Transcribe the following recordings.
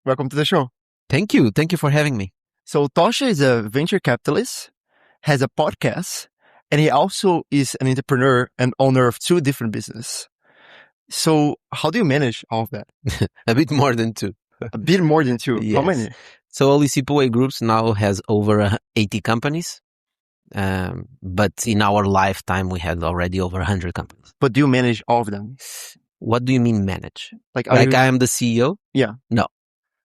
Welcome to the show. Thank you. Thank you for having me. So Tocha is a venture capitalist, has a podcast, and he also is an entrepreneur and owner of 2 different businesses. So how do you manage all of that? A bit more than 2. A bit more than 2. Yes. How many? So Olisipo Group now has over 80 companies. But in our lifetime, we had already over 100 companies. But do you manage all of them? What do you mean manage? Like I am the CEO? Yeah. No.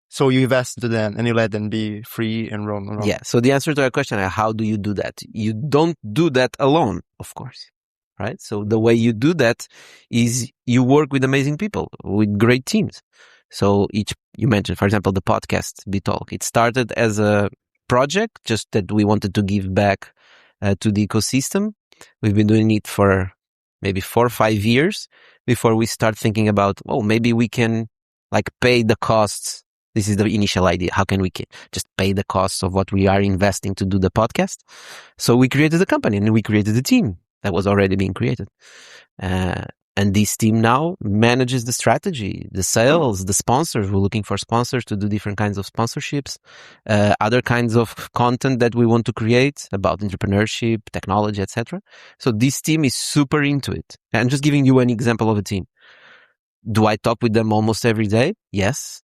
So you invest into them and you let them be free and roam. Yeah. So the answer to your question is, how do you do that? You don't do that alone, of course. Right? So the way you do that is you work with amazing people, with great teams. So you mentioned, for example, the podcast, Bitalk. It started as a project, just that we wanted to give back to the ecosystem. We've been doing it for maybe 4 or 5 years before we start thinking about, maybe we can pay the costs. This is the initial idea. How can we just pay the costs of what we are investing to do the podcast? So we created a company and we created a team that was already being created. And this team now manages the strategy, the sales, the sponsors. We're looking for sponsors to do different kinds of sponsorships, other kinds of content that we want to create about entrepreneurship, technology, etc. So this team is super into it. I'm just giving you an example of a team. Do I talk with them almost every day? Yes.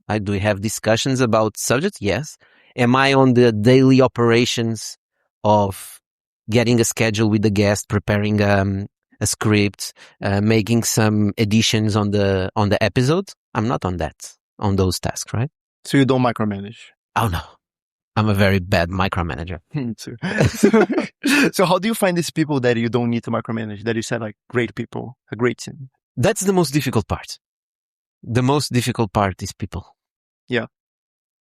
Do we have discussions about subjects? Yes. Am I on the daily operations of getting a schedule with the guest, preparing a script, making some additions on the episode? I'm not on those tasks, right? So you don't micromanage? Oh no, I'm a very bad micromanager. So how do you find these people that you don't need to micromanage, that you said great people, a great team? That's the most difficult part. The most difficult part is people. Yeah.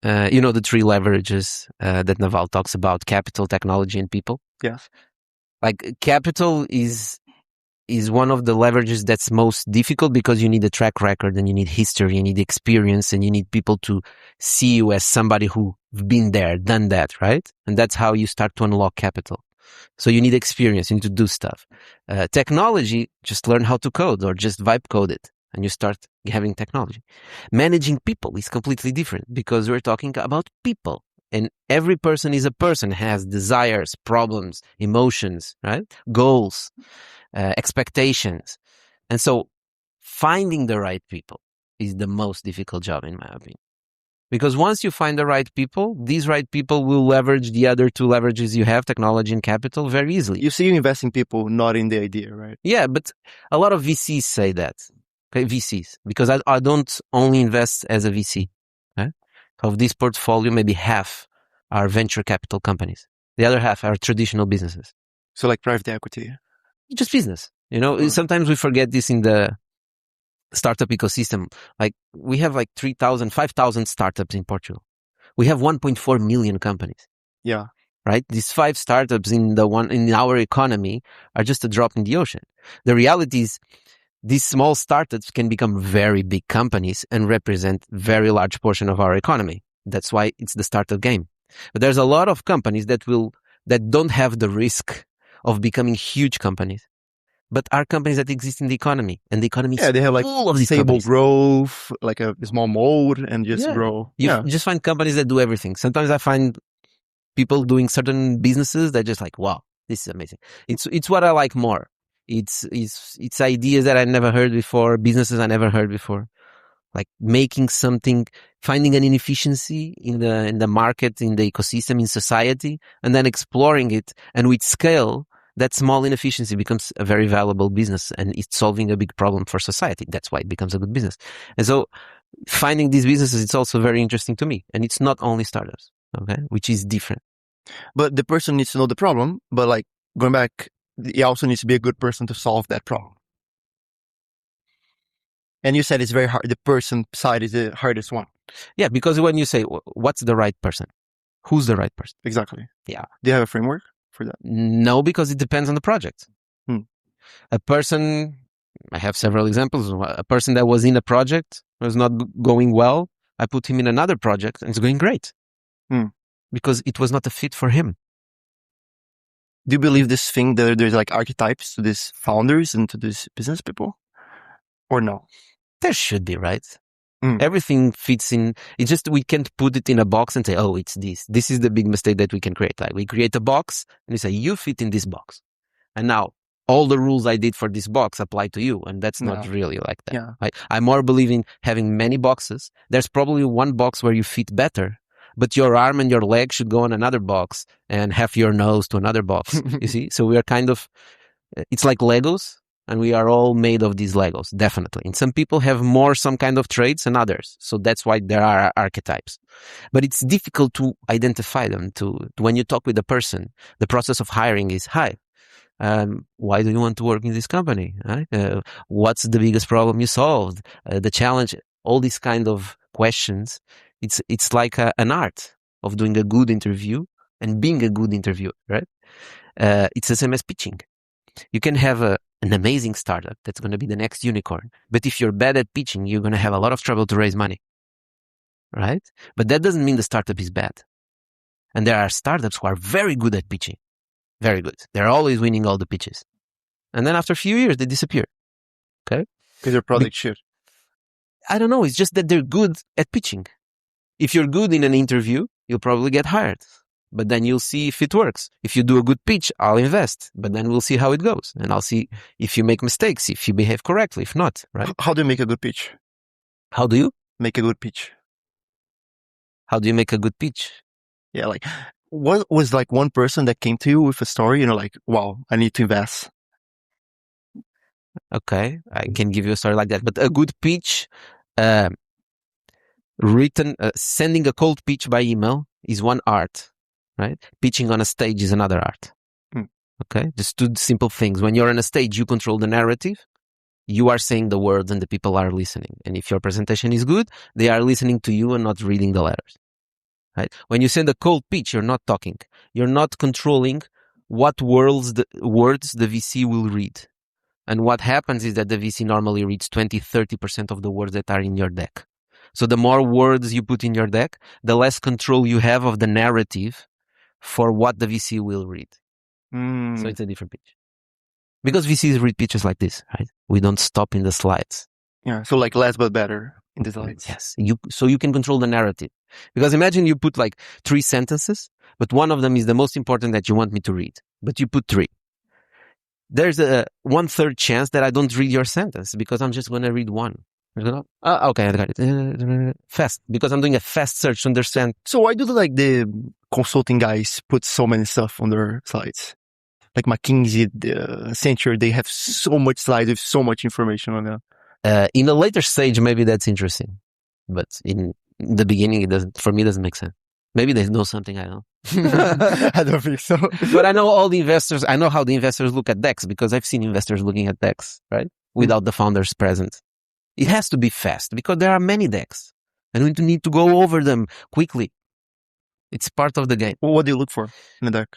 The 3 leverages that Naval talks about: capital, technology, and people. Yes. Capital is one of the leverages that's most difficult because you need a track record and you need history, you need experience, and you need people to see you as somebody who's been there, done that, right? And that's how you start to unlock capital. So you need experience, you need to do stuff. Technology, just learn how to code or just vibe code it and you start having technology. Managing people is completely different because we're talking about people. And every person is a person, has desires, problems, emotions, right? Goals, expectations. And so finding the right people is the most difficult job, in my opinion. Because once you find the right people, these right people will leverage the other 2 leverages you have, technology and capital, very easily. You see, you invest in people, not in the idea, right? Yeah, but a lot of VCs say that. Okay, VCs. Because I don't only invest as a VC. Okay? Of this portfolio, maybe half are venture capital companies. The other half are traditional businesses. So private equity? Just business. Sometimes we forget this in the startup ecosystem. We have 3,000, 5,000 startups in Portugal. We have 1.4 million companies. Yeah. Right? These 5 startups in our economy are just a drop in the ocean. The reality is these small startups can become very big companies and represent very large portion of our economy. That's why it's the startup game. But there's a lot of companies that don't have the risk of becoming huge companies, but are companies that exist in the economy, and the economy is they have full of these stable companies. Growth, a small moat, and just grow. You just find companies that do everything. Sometimes I find people doing certain businesses that just wow, this is amazing. It's what I like more. It's ideas that I never heard before, businesses I never heard before. Making something, finding an inefficiency in the market, in the ecosystem, in society, and then exploring it. And with scale, that small inefficiency becomes a very valuable business and it's solving a big problem for society. That's why it becomes a good business. And so finding these businesses, it's also very interesting to me. And it's not only startups, okay, which is different. But the person needs to know the problem, but going back, he also needs to be a good person to solve that problem. And you said it's very hard. The person side is the hardest one. Yeah, because when you say, what's the right person? Who's the right person? Exactly. Yeah. Do you have a framework for that? No, because it depends on the project. A person, I have several examples. A person that was in a project was not going well. I put him in another project and it's going great. Because it was not a fit for him. Do you believe this thing that there's archetypes to these founders and to these business people? Or no? There should be, right? Everything fits in. It's just we can't put it in a box and say, oh, it's this. This is the big mistake that we can create. Like we create a box and we say, you fit in this box. And now all the rules I did for this box apply to you. And that's not really like that. Yeah. I more believe in having many boxes. There's probably one box where you fit better, but your arm and your leg should go in another box and have your nose to another box. You see? So we are kind of, it's like Legos, and we are all made of these Legos, definitely. And some people have more some kind of traits than others. So that's why there are archetypes. But it's difficult to identify them. When you talk with a person, the process of hiring is, hi, why do you want to work in this company? Right? What's the biggest problem you solved? The challenge, all these kind of questions. It's like an art of doing a good interview and being a good interviewer, right? It's the same as pitching. You can have an amazing startup that's going to be the next unicorn. But if you're bad at pitching, you're going to have a lot of trouble to raise money, right? But that doesn't mean the startup is bad. And there are startups who are very good at pitching. Very good. They're always winning all the pitches. And then after a few years, they disappear. Okay? Because their product shit. I don't know. It's just that they're good at pitching. If you're good in an interview, you'll probably get hired. But then you'll see if it works. If you do a good pitch, I'll invest. But then we'll see how it goes. And I'll see if you make mistakes, if you behave correctly, if not, right? How do you make a good pitch? How do you? Make a good pitch. How do you make a good pitch? Yeah, like, what was like one person that came to you with a story, like, wow, I need to invest? Okay, I can give you a story like that. But a good pitch, sending a cold pitch by email is one art, right? Pitching on a stage is another art. Okay, just two simple things. When you're on a stage, you control the narrative. You are saying the words and the people are listening. And if your presentation is good, they are listening to you and not reading the letters. Right? When you send a cold pitch, you're not talking. You're not controlling what words the VC will read. And what happens is that the VC normally reads 20-30% of the words that are in your deck. So the more words you put in your deck, the less control you have of the narrative for what the VC will read. So it's a different pitch. Because VCs read pitches like this, right? We don't stop in the slides. Yeah, so like less but better in the slides. Yes, so you can control the narrative. Because imagine you put like 3 sentences, but one of them is the most important that you want me to read. But you put 3. There's a 1/3 chance that I don't read your sentence because I'm just going to read one. Okay, I got it. Fast, because I'm doing a fast search to understand. So why do the consulting guys put so many stuff on their slides? Like McKinsey, Accenture, they have so much slides with so much information on them. In a later stage, maybe that's interesting. But in the beginning, it doesn't make sense. Maybe they know something I don't. I don't think so. But I know I know how the investors look at decks because I've seen investors looking at decks, right? Without the founders present. It has to be fast because there are many decks and we need to go over them quickly. It's part of the game. What do you look for in a deck?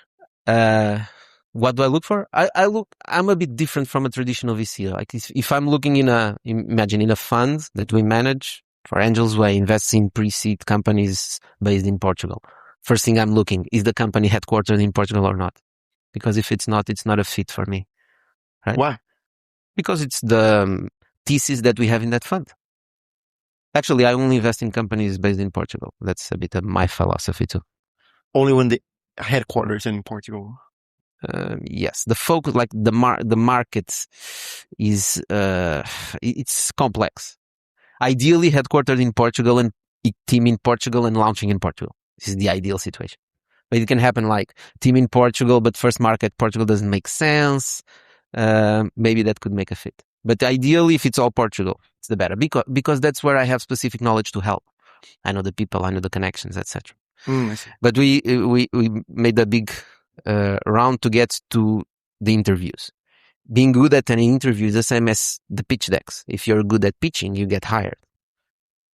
What do I look for? I'm a bit different from a traditional VC. Like if I'm looking imagine in a fund that we manage for angels who invest in pre-seed companies based in Portugal. First thing I'm looking, is the company headquartered in Portugal or not? Because if it's not a fit for me. Right? Why? Because it's the thesis that we have in that fund. Actually, I only invest in companies based in Portugal. That's a bit of my philosophy too. Only when the headquarters in Portugal. Yes, the focus, like the market is, it's complex. Ideally headquartered in Portugal and team in Portugal and launching in Portugal. This is the ideal situation. But it can happen like team in Portugal, but first market Portugal doesn't make sense. Maybe that could make a fit. But ideally, if it's all Portugal, it's the better because that's where I have specific knowledge to help. I know the people, I know the connections, etc. But we made a big round to get to the interviews. Being good at an interview is the same as the pitch decks. If you're good at pitching, you get hired.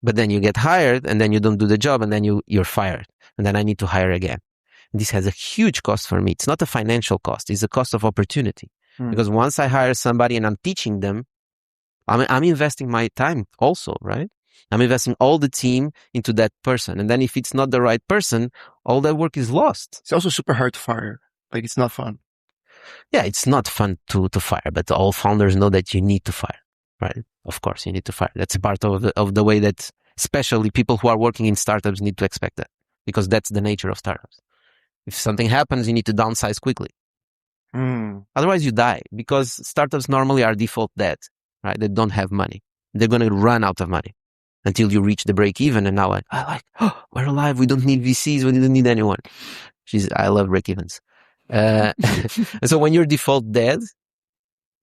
But then you get hired and then you don't do the job and then you're fired. And then I need to hire again. And this has a huge cost for me. It's not a financial cost. It's a cost of opportunity. Because once I hire somebody and I'm teaching them, I'm investing my time also, right? I'm investing all the team into that person. And then if it's not the right person, all that work is lost. It's also super hard to fire. Like, it's not fun. Yeah, it's not fun to fire, but all founders know that you need to fire, right? of course, you need to fire. That's part of the way that especially people who are working in startups need to expect that, because that's the nature of startups. If something happens, you need to downsize quickly. Otherwise, you die, because startups normally are default dead, right? They don't have money. They're going to run out of money until you reach the break even. And now we're alive. We don't need VCs. We don't need anyone. I love break evens. So when you're default dead,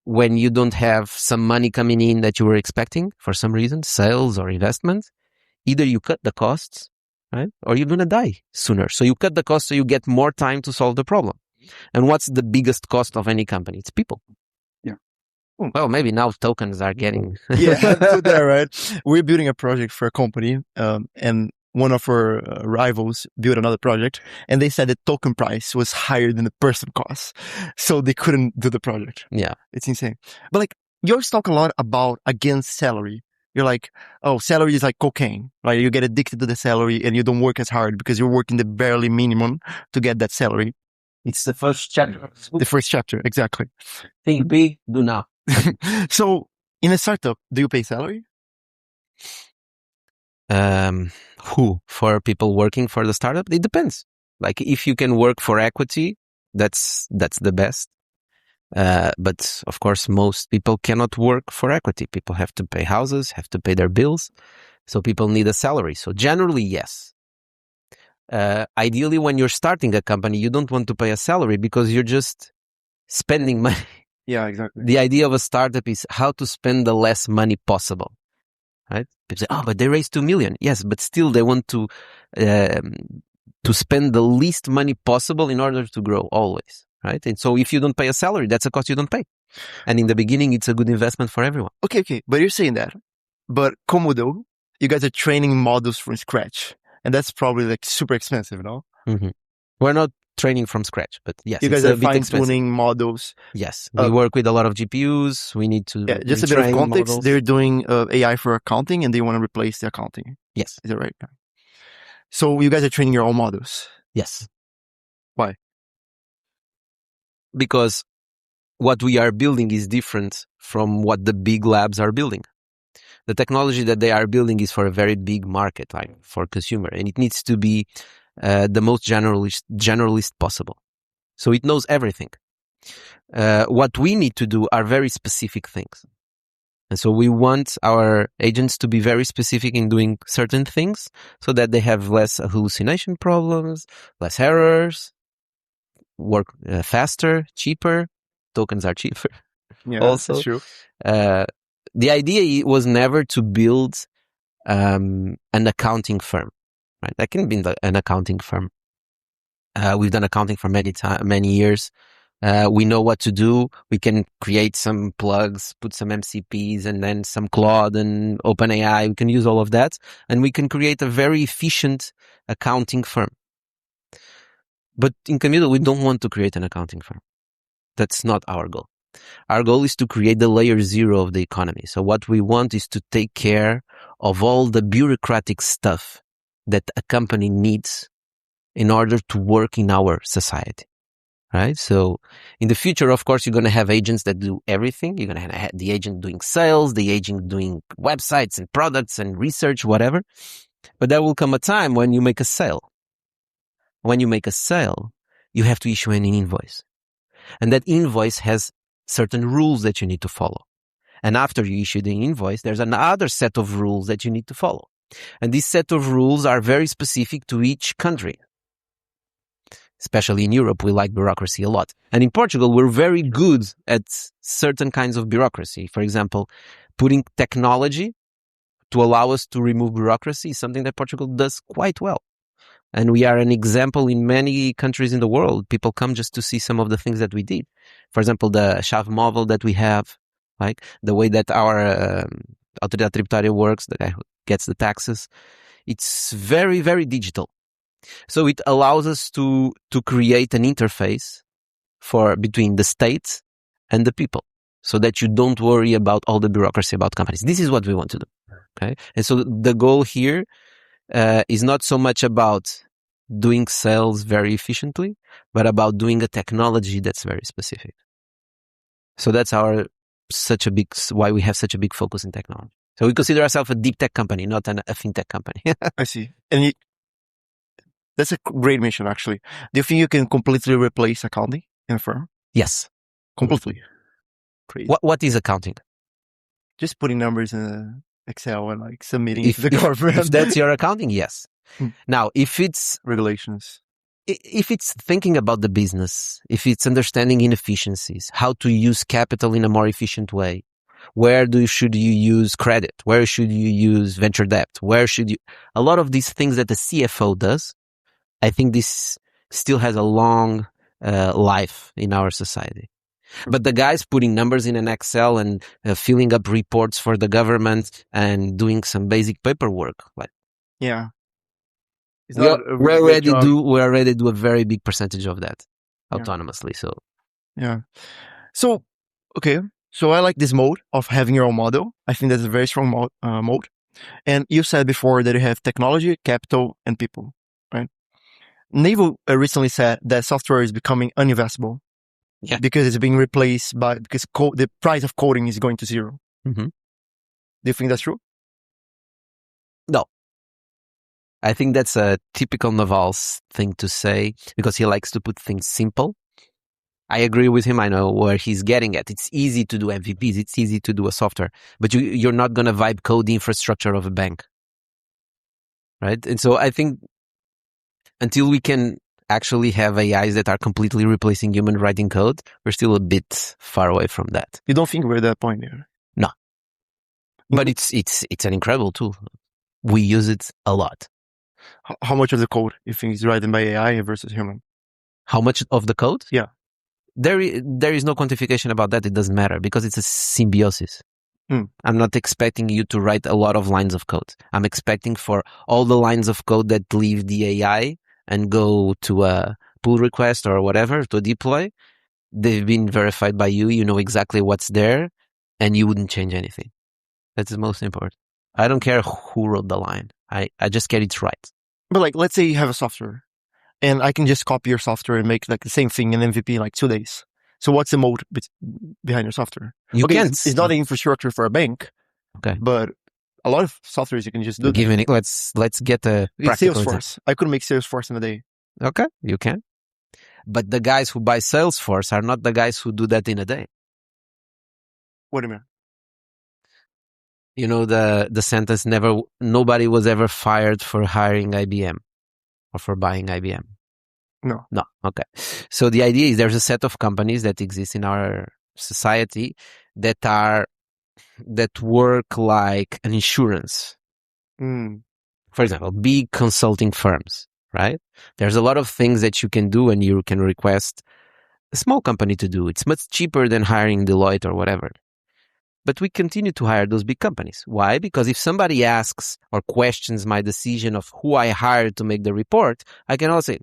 when you don't have some money coming in that you were expecting for some reason, sales or investment, either you cut the costs, right? Or you're going to die sooner. So you cut the costs so you get more time to solve the problem. And what's the biggest cost of any company? It's people. Yeah. Well, maybe now tokens are getting... so there, right? We're building a project for a company, and one of our rivals built another project, and they said the token price was higher than the person cost. So they couldn't do the project. Yeah. It's insane. But like, yours talk a lot about against salary. You're like, oh, salary is like cocaine, right? You get addicted to the salary and you don't work as hard because you're working the barely minimum to get that salary. It's the first chapter. The first chapter, exactly. Think big, do now. So, in a startup, do you pay salary? For people working for the startup? It depends. Like, if you can work for equity, that's the best. But of course, most people cannot work for equity. People have to pay houses, have to pay their bills. So people need a salary. So generally, yes. Ideally, when you're starting a company, you don't want to pay a salary because you're just spending money. Yeah, exactly. The idea of a startup is how to spend the less money possible, right? People say, oh, but they raised 2 million. Yes, but still they want to spend the least money possible in order to grow always, right? And so if you don't pay a salary, that's a cost you don't pay. And in the beginning, it's a good investment for everyone. Okay. But you're saying that. But Komodo, you guys are training models from scratch. And that's probably like super expensive, no? Mm-hmm. We're not training from scratch, but yes, you guys are fine-tuning models. Yes, we work with a lot of GPUs. We need to just a bit of context. Models. They're doing AI for accounting, and they want to replace the accounting. Yes, is that right? So you guys are training your own models. Yes. Why? Because what we are building is different from what the big labs are building. The technology that they are building is for a very big market, like for consumer, and it needs to be the most generalist possible. So it knows everything. What we need to do are very specific things. And so we want our agents to be very specific in doing certain things so that they have less hallucination problems, less errors, work faster, cheaper. Tokens are cheaper. Yeah, also, that's true. The idea was never to build an accounting firm, right? I can be an accounting firm. We've done accounting for many years. We know what to do. We can create some plugs, put some MCPs, and then some Claude and OpenAI. We can use all of that, and we can create a very efficient accounting firm. But in Komodo, we don't want to create an accounting firm. That's not our goal. Our goal is to create the layer zero of the economy. So what we want is to take care of all the bureaucratic stuff that a company needs in order to work in our society, right? So in the future, of course, you're going to have agents that do everything. You're going to have the agent doing sales, the agent doing websites and products and research, whatever. But there will come a time when you make a sale. When you make a sale, you have to issue an invoice. And that invoice has certain rules that you need to follow. And after you issue the invoice, there's another set of rules that you need to follow. And this set of rules are very specific to each country. Especially in Europe, we like bureaucracy a lot. And in Portugal, we're very good at certain kinds of bureaucracy. For example, putting technology to allow us to remove bureaucracy is something that Portugal does quite well. And we are an example in many countries in the world. People come just to see some of the things that we did. For example, the chave móvel that we have, like the way that our autoridade tributária works, the guy who gets the taxes. It's very, very digital. So it allows us to create an interface between the state and the people so that you don't worry about all the bureaucracy about companies. This is what we want to do. Okay. And so the goal here is not so much about doing sales very efficiently, but about doing a technology that's very specific. So that's our why we have such a big focus in technology. So we consider ourselves a deep tech company, not a fintech company. I see. And that's a great mission, actually. Do you think you can completely replace accounting in a firm? Yes. Completely. Crazy. What is accounting? Just putting numbers in Excel and like submitting to the government. If that's your accounting, yes. Now, if it's regulations, if it's thinking about the business, if it's understanding inefficiencies, how to use capital in a more efficient way, should you use credit? Where should you use venture debt? A lot of these things that the CFO does, I think this still has a long life in our society. But the guys putting numbers in an Excel and filling up reports for the government and doing some basic paperwork, yeah, we already do a very big percentage of that autonomously. So So okay. So I like this mode of having your own model. I think that's a very strong mode. And you said before that you have technology, capital, and people, right? Naval recently said that software is becoming uninvestable. Yeah. Because it's being replaced because the price of coding is going to zero. Mm-hmm. Do you think that's true? No. I think that's a typical Naval thing to say because he likes to put things simple. I agree with him. I know where he's getting at. It's easy to do MVPs. It's easy to do a software, but you're not going to vibe code the infrastructure of a bank. Right? And so I think until we can actually have AIs that are completely replacing human writing code, we're still a bit far away from that. You don't think we're at that point there? No. But it's an incredible tool. We use it a lot. How much of the code you think is written by AI versus human? How much of the code? Yeah. There is no quantification about that. It doesn't matter because it's a symbiosis. I'm not expecting you to write a lot of lines of code. I'm expecting for all the lines of code that leave the AI and go to a pull request or whatever to deploy. They've been verified by you. You know exactly what's there and you wouldn't change anything. That's the most important. I don't care who wrote the line. I just care it's right. But let's say you have a software and I can just copy your software and make the same thing in MVP in 2 days. So what's the moat behind your software? You can't. It's not an infrastructure for a bank. Okay. But a lot of softwares you can just do. Let's get a practical Salesforce. I could make Salesforce in a day. Okay, you can. But the guys who buy Salesforce are not the guys who do that in a day. What do you mean? You know the sentence, nobody was ever fired for hiring IBM or for buying IBM. No. Okay. So the idea is there's a set of companies that exist in our society that work like an insurance. For example, big consulting firms, right? There's a lot of things that you can do and you can request a small company to do. It's much cheaper than hiring Deloitte or whatever. But we continue to hire those big companies. Why? Because if somebody asks or questions my decision of who I hired to make the report, I can also say,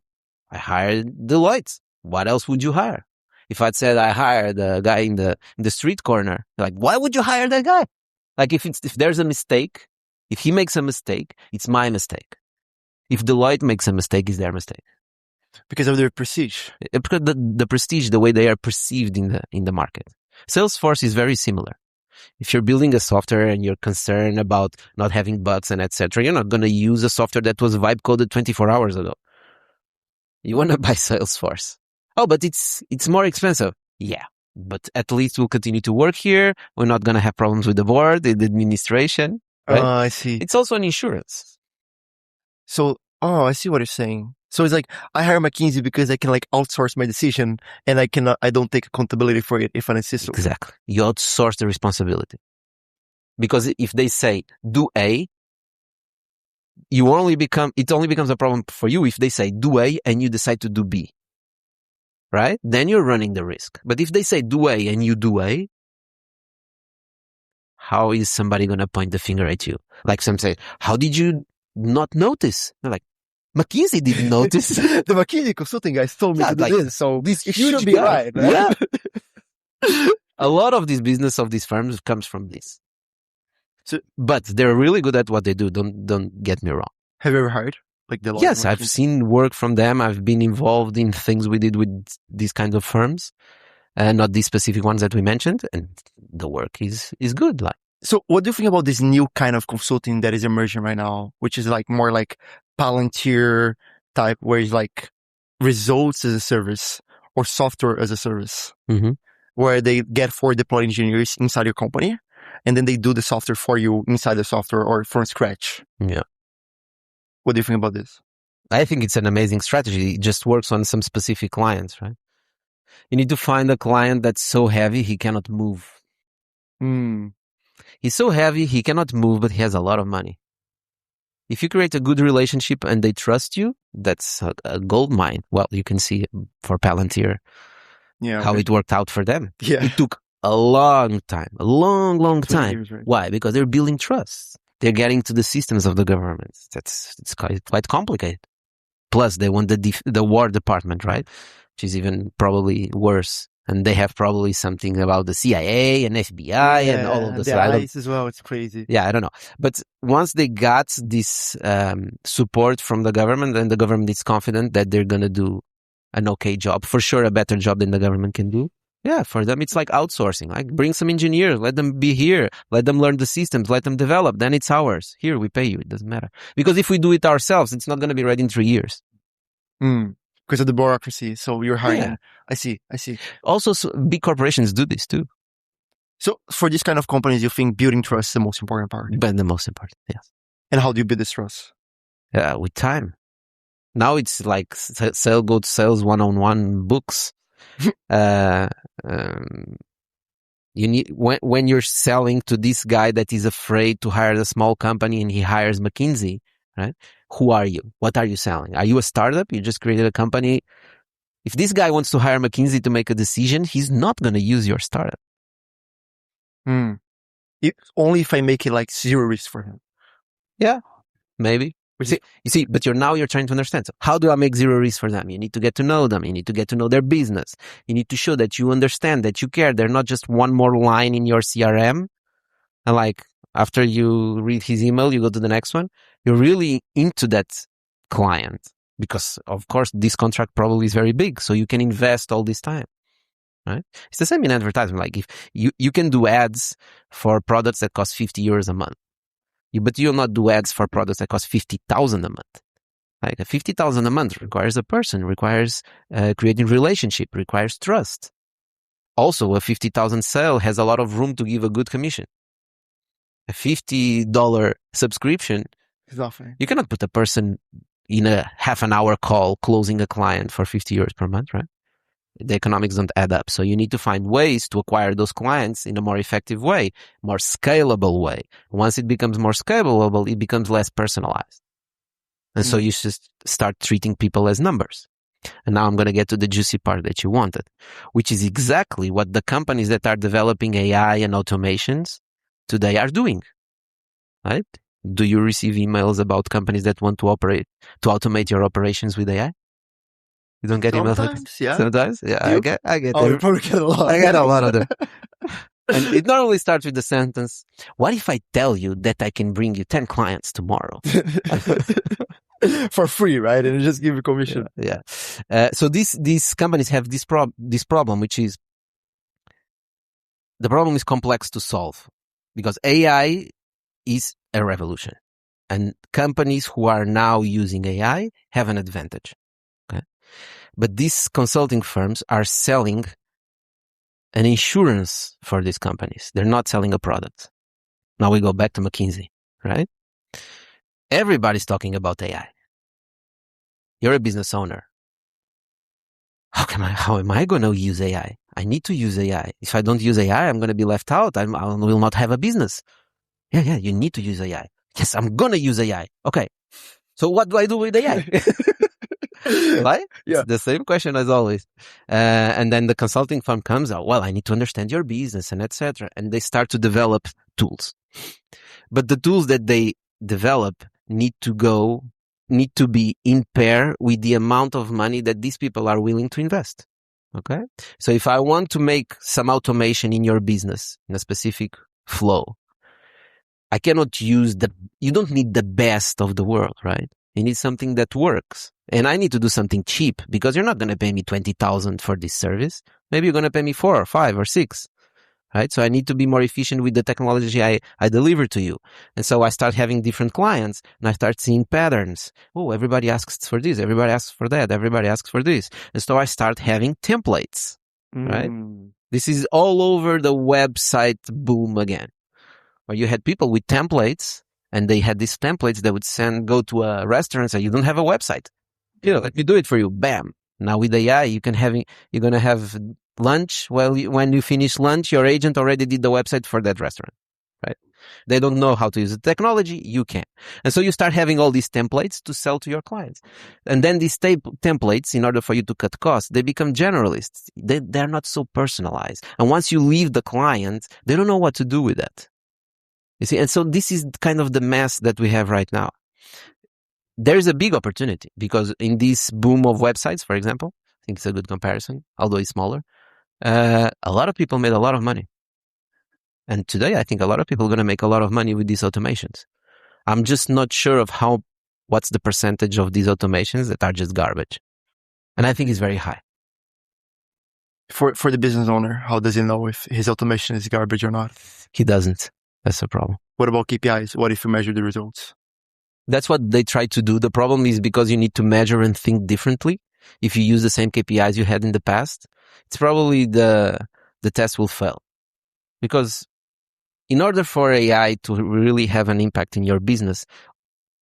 I hired Deloitte. What else would you hire? If I'd said I hired a guy in the street corner, like, why would you hire that guy? Like if there's a mistake, if he makes a mistake, it's my mistake. If Deloitte makes a mistake, it's their mistake. Because of their prestige. Because the prestige, the way they are perceived in the market. Salesforce is very similar. If you're building a software and you're concerned about not having bugs and etc., you're not going to use a software that was vibe coded 24 hours ago. You want to buy Salesforce. Oh, but it's more expensive. Yeah, but at least we'll continue to work here. We're not going to have problems with the board, the administration. Right? I see. It's also an insurance. So, I see what you're saying. So it's I hire McKinsey because I can outsource my decision and I don't take accountability for it if I insist. Exactly. You outsource the responsibility. Because if they say, do A, it only becomes a problem for you if they say, do A and you decide to do B. Right? Then you're running the risk. But if they say, do A and you do A, how is somebody going to point the finger at you? Like some say, how did you not notice? They're like, McKinsey didn't notice. The McKinsey consulting guys told me to do this, so this should be right. Yeah. A lot of this business of these firms comes from this. But they're really good at what they do. Don't get me wrong. Have you ever hired Deloitte? Yes, I've seen work from them. I've been involved in things we did with these kinds of firms. not these specific ones that we mentioned, and the work is good. Like, so what do you think about this new kind of consulting that is emerging right now, which is like more like Palantir type, where it's like results as a service or software as a service, where they get 4 deployed engineers inside your company, and then they do the software for you inside the software or from scratch. Yeah. What do you think about this? I think it's an amazing strategy. It just works on some specific clients, right? You need to find a client that's so heavy he cannot move. He's so heavy he cannot move, but he has a lot of money. If you create a good relationship and they trust you, that's a gold mine. Well, you can see for Palantir how it worked out for them. Yeah. It took a long time, a long time. Years, right? Why? Because they're building trust. They're getting to the systems of the government. It's quite complicated. Plus, they want the War Department, right? Which is even probably worse. And they have probably something about the CIA and FBI and all of this. The ICE as well. It's crazy. Yeah, I don't know. But once they got this support from the government, then the government is confident that they're going to do an okay job. For sure, a better job than the government can do. Yeah, for them, it's like outsourcing. Like, bring some engineers, let them be here, let them learn the systems, let them develop. Then it's ours. Here, we pay you. It doesn't matter. Because if we do it ourselves, it's not going to be ready in 3 years. Because of the bureaucracy. So you're hiring. Yeah. I see. Also, big corporations do this too. So for these kind of companies, you think building trust is the most important part? But the most important, yes. And how do you build this trust? With time. Now it's like go to sales one-on-one books. You need when you're selling to this guy that is afraid to hire a small company and he hires McKinsey, right? Who are you? What are you selling? Are you a startup? You just created a company. If this guy wants to hire McKinsey to make a decision, he's not going to use your startup. Only if I make it like zero risk for him. Yeah, maybe. You see, but you're trying to understand. So how do I make zero risk for them? You need to get to know them. You need to get to know their business. You need to show that you understand, that you care. They're not just one more line in your CRM. And like, after you read his email, you go to the next one. You're really into that client because, of course, this contract probably is very big. So you can invest all this time, right? It's the same in advertising. Like, if you can do ads for products that cost 50 euros a month. But you'll not do ads for products that cost 50,000 a month. Like, 50,000 a month requires a person, requires creating relationship, requires trust. Also, a 50,000 sale has a lot of room to give a good commission. A $50 subscription, you cannot put a person in a half an hour call closing a client for 50 euros per month, right? The economics don't add up. So you need to find ways to acquire those clients in a more effective way, more scalable way. Once it becomes more scalable, it becomes less personalized. And so you should start treating people as numbers. And now I'm going to get to the juicy part that you wanted, which is exactly what the companies that are developing AI and automations today are doing, right? Do you receive emails about companies that want to automate your operations with AI? You don't get emails like this? Yeah. Sometimes? Yeah, I get Oh, them. you probably get a lot. I get a lot of them. And it normally starts with the sentence, what if I tell you that I can bring you 10 clients tomorrow? For free, right? And just give you commission. Yeah. So these companies have this problem, which is, the problem is complex to solve because AI is a revolution. And companies who are now using AI have an advantage. Okay. But these consulting firms are selling an insurance for these companies. They're not selling a product. Now we go back to McKinsey, right? Everybody's talking about AI. You're a business owner. How am I going to use AI? I need to use AI. If I don't use AI, I'm going to be left out. I will not have a business. Yeah, you need to use AI. Yes, I'm going to use AI. Okay. So what do I do with AI? Right? Yeah. It's the same question as always. And then the consulting firm comes out, well, I need to understand your business and etc. And they start to develop tools. But the tools that they develop need to be in pair with the amount of money that these people are willing to invest. Okay? So if I want to make some automation in your business in a specific flow, I cannot use you don't need the best of the world, right? You need something that works. And I need to do something cheap because you're not going to pay me 20,000 for this service. Maybe you're going to pay me 4 or 5 or 6. Right? So I need to be more efficient with the technology I deliver to you. And so I start having different clients and I start seeing patterns. Oh, everybody asks for this. Everybody asks for that. Everybody asks for this. And so I start having templates, right? This is all over the website boom again, where you had people with templates and they had these templates that would go to a restaurant and say, you don't have a website. Let me do it for you. Bam. Now with AI, you're going to have lunch. Well, when you finish lunch, your agent already did the website for that restaurant, right? They don't know how to use the technology. You can. And so you start having all these templates to sell to your clients. And then these templates, in order for you to cut costs, they become generalists. They're not so personalized. And once you leave the client, they don't know what to do with that. You see? And so this is kind of the mess that we have right now. There's a big opportunity because in this boom of websites, for example, I think it's a good comparison, although it's smaller. A lot of people made a lot of money. And today, I think a lot of people are going to make a lot of money with these automations. I'm just not sure of what's the percentage of these automations that are just garbage. And I think it's very high. For the business owner, how does he know if his automation is garbage or not? He doesn't. That's the problem. What about KPIs? What if you measure the results? That's what they try to do. The problem is because you need to measure and think differently. If you use the same KPIs you had in the past, it's probably the test will fail. Because in order for AI to really have an impact in your business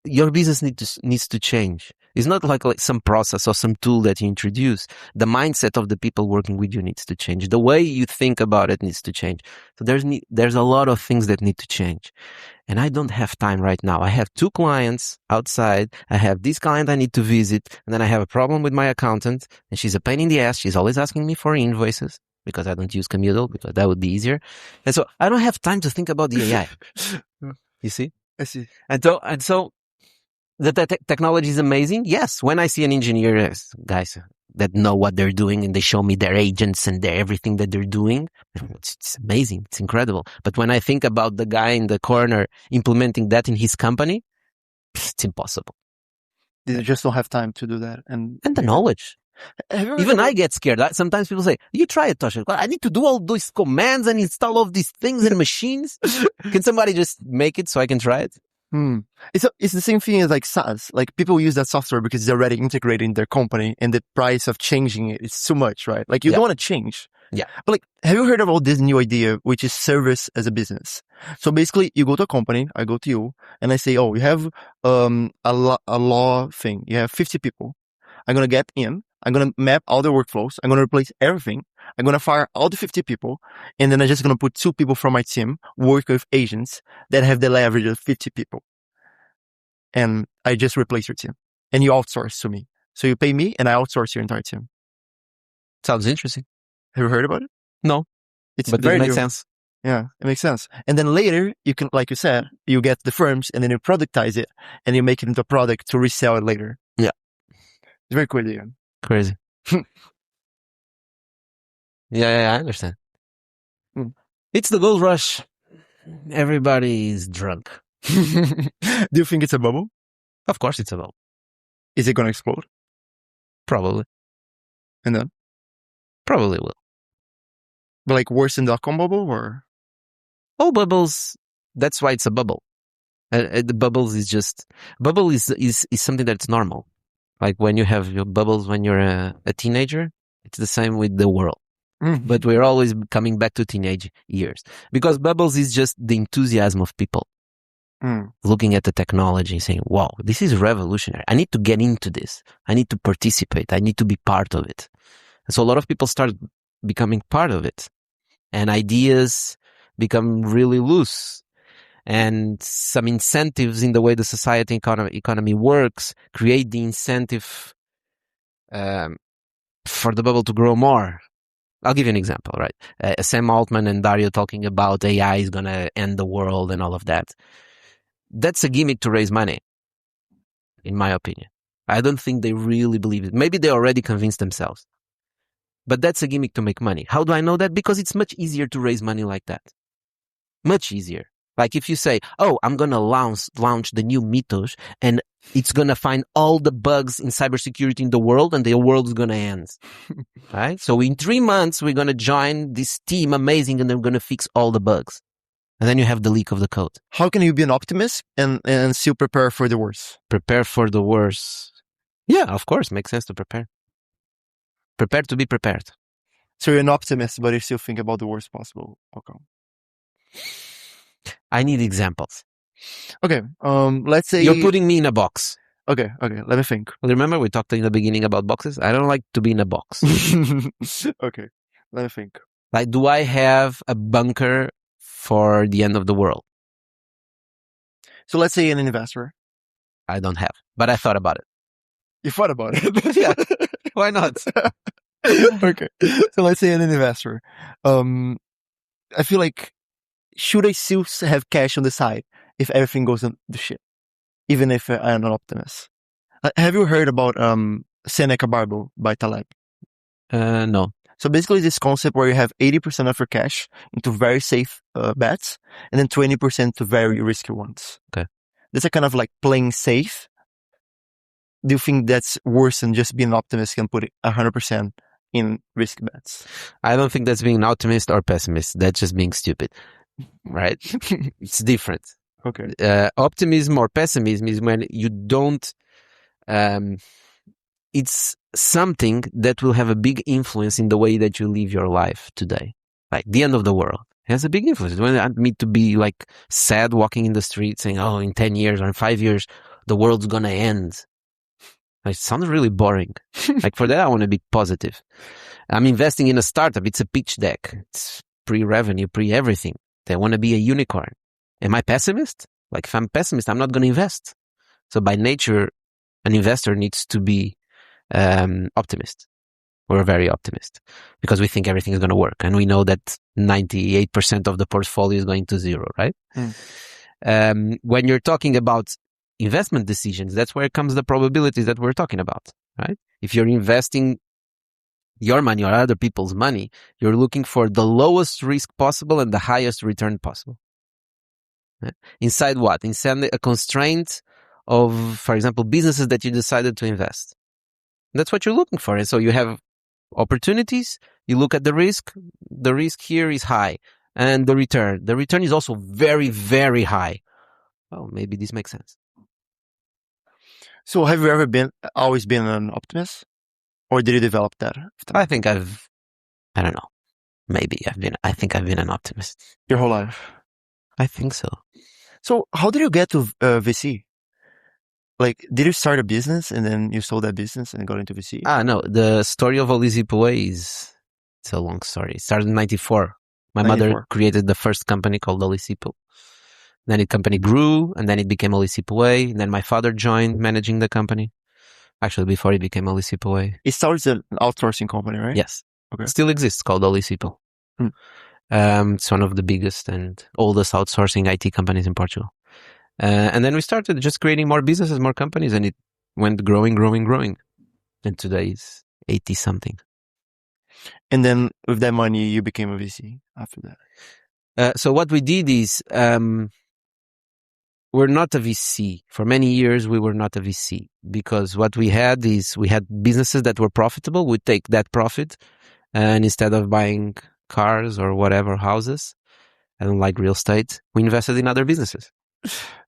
needs to change. It's not like some process or some tool that you introduce. The mindset of the people working with you needs to change. The way you think about it needs to change. So there's a lot of things that need to change. And I don't have time right now. I have 2 clients outside. I have this client I need to visit. And then I have a problem with my accountant. And she's a pain in the ass. She's always asking me for invoices because I don't use Komodo because that would be easier. And so I don't have time to think about the AI. You see? I see. And so the technology is amazing. Yes. When I see an engineer, guys that know what they're doing and they show me their agents and everything that they're doing, it's amazing. It's incredible. But when I think about the guy in the corner implementing that in his company, it's impossible. They just don't have time to do that. And the knowledge. Even I get scared. Sometimes people say, you try it, Tocha. I need to do all those commands and install all these things and machines. Can somebody just make it so I can try it? It's the same thing as like SaaS. Like people use that software because it's already integrated in their company and the price of changing it is too much, right? Like you don't want to change. Yeah. But like, have you heard about this new idea, which is service as a business? So basically you go to a company, I go to you and I say, oh, you have, a law thing. You have 50 people. I'm going to get in. I'm going to map all the workflows. I'm going to replace everything. I'm going to fire all the 50 people. And then I'm just going to put 2 people from my team work with agents that have the leverage of 50 people. And I just replace your team. And you outsource to me. So you pay me and I outsource your entire team. Sounds interesting. Have you heard about it? No. But it makes sense. Yeah, it makes sense. And then later, you can, like you said, you get the firms and then you productize it and you make it into a product to resell it later. Yeah. It's very cool, Ian. Crazy. Yeah, I understand. It's the gold rush. Everybody is drunk. Do you think it's a bubble? Of course it's a bubble. Is it going to explode? Probably. And then? Probably will. But like worse than the dot-com bubble or? All bubbles, that's why it's a bubble. The bubbles is something that's normal. Like when you have your bubbles when you're a teenager, it's the same with the world. But we're always coming back to teenage years because bubbles is just the enthusiasm of people looking at the technology saying, wow, this is revolutionary. I need to get into this. I need to participate. I need to be part of it. And so a lot of people start becoming part of it and ideas become really loose. And some incentives in the way the society economy works create the incentive for the bubble to grow more. I'll give you an example, right? Sam Altman and Dario talking about AI is going to end the world and all of that. That's a gimmick to raise money, in my opinion. I don't think they really believe it. Maybe they already convinced themselves. But that's a gimmick to make money. How do I know that? Because it's much easier to raise money like that. Much easier. Like if you say, oh, I'm going to launch the new Mythos and it's going to find all the bugs in cybersecurity in the world and the world is going to end. Right? So in 3 months, we're going to join this team, amazing, and they're going to fix all the bugs. And then you have the leak of the code. How can you be an optimist and still prepare for the worst? Prepare for the worst. Yeah, of course. Makes sense to prepare. Prepare to be prepared. So you're an optimist, but you still think about the worst possible outcome. I need examples. Okay. Let's say you're putting me in a box. Okay. Let me think. Remember we talked in the beginning about boxes? I don't like to be in a box. Okay. Let me think. Like, do I have a bunker for the end of the world? So let's say an investor. I don't have, but I thought about it. You thought about it? Yeah. Why not? Okay. So let's say an investor. I feel like, should I still have cash on the side if everything goes on the shit? Even if I'm an optimist. Have you heard about Seneca Bible by Taleb? No. So basically this concept where you have 80% of your cash into very safe bets and then 20% to very risky ones. Okay. That's a kind of like playing safe. Do you think that's worse than just being an optimist and putting 100% in risk bets? I don't think that's being an optimist or pessimist. That's just being stupid. Right? It's different. Okay. Optimism or pessimism is when you don't, it's something that will have a big influence in the way that you live your life today. Like the end of the world has a big influence. When I need to be like sad walking in the street saying, oh, in 10 years or in 5 years, the world's going to end. It sounds really boring. Like for that, I want to be positive. I'm investing in a startup. It's a pitch deck. It's pre-revenue, pre-everything. They want to be a unicorn. Am I pessimist? Like if I'm pessimist, I'm not going to invest. So by nature, an investor needs to be optimist. We're very optimist because we think everything is going to work. And we know that 98% of the portfolio is going to zero, right? When you're talking about investment decisions, that's where comes the probabilities that we're talking about, right? If you're investing your money or other people's money, you're looking for the lowest risk possible and the highest return possible. Right? Inside what? Inside a constraint of, for example, businesses that you decided to invest. That's what you're looking for. And so you have opportunities, you look at the risk here is high, and the return is also very, very high. Oh, maybe this makes sense. So have you ever always been an optimist? Or did you develop that? I think I don't know. Maybe I think I've been an optimist. Your whole life? I think so. So how did you get to VC? Like, did you start a business and then you sold that business and got into VC? No. The story of Olisipo it's a long story. It started in 94. My mother created the first company called Olisipo. Then the company grew, and then it became Olisipo. And then my father joined managing the company. Actually, before it became Olisipo. It started as an outsourcing company, right? Yes. Okay. It still exists, called Olisipo. It's one of the biggest and oldest outsourcing IT companies in Portugal. And then we started just creating more businesses, more companies, and it went growing. And today it's 80 something. And then with that money, you became a VC after that. So what we did is, we're not a VC. For many years, we were not a VC because what we had is we had businesses that were profitable. We'd take that profit and instead of buying cars or whatever, houses, I don't like real estate, we invested in other businesses.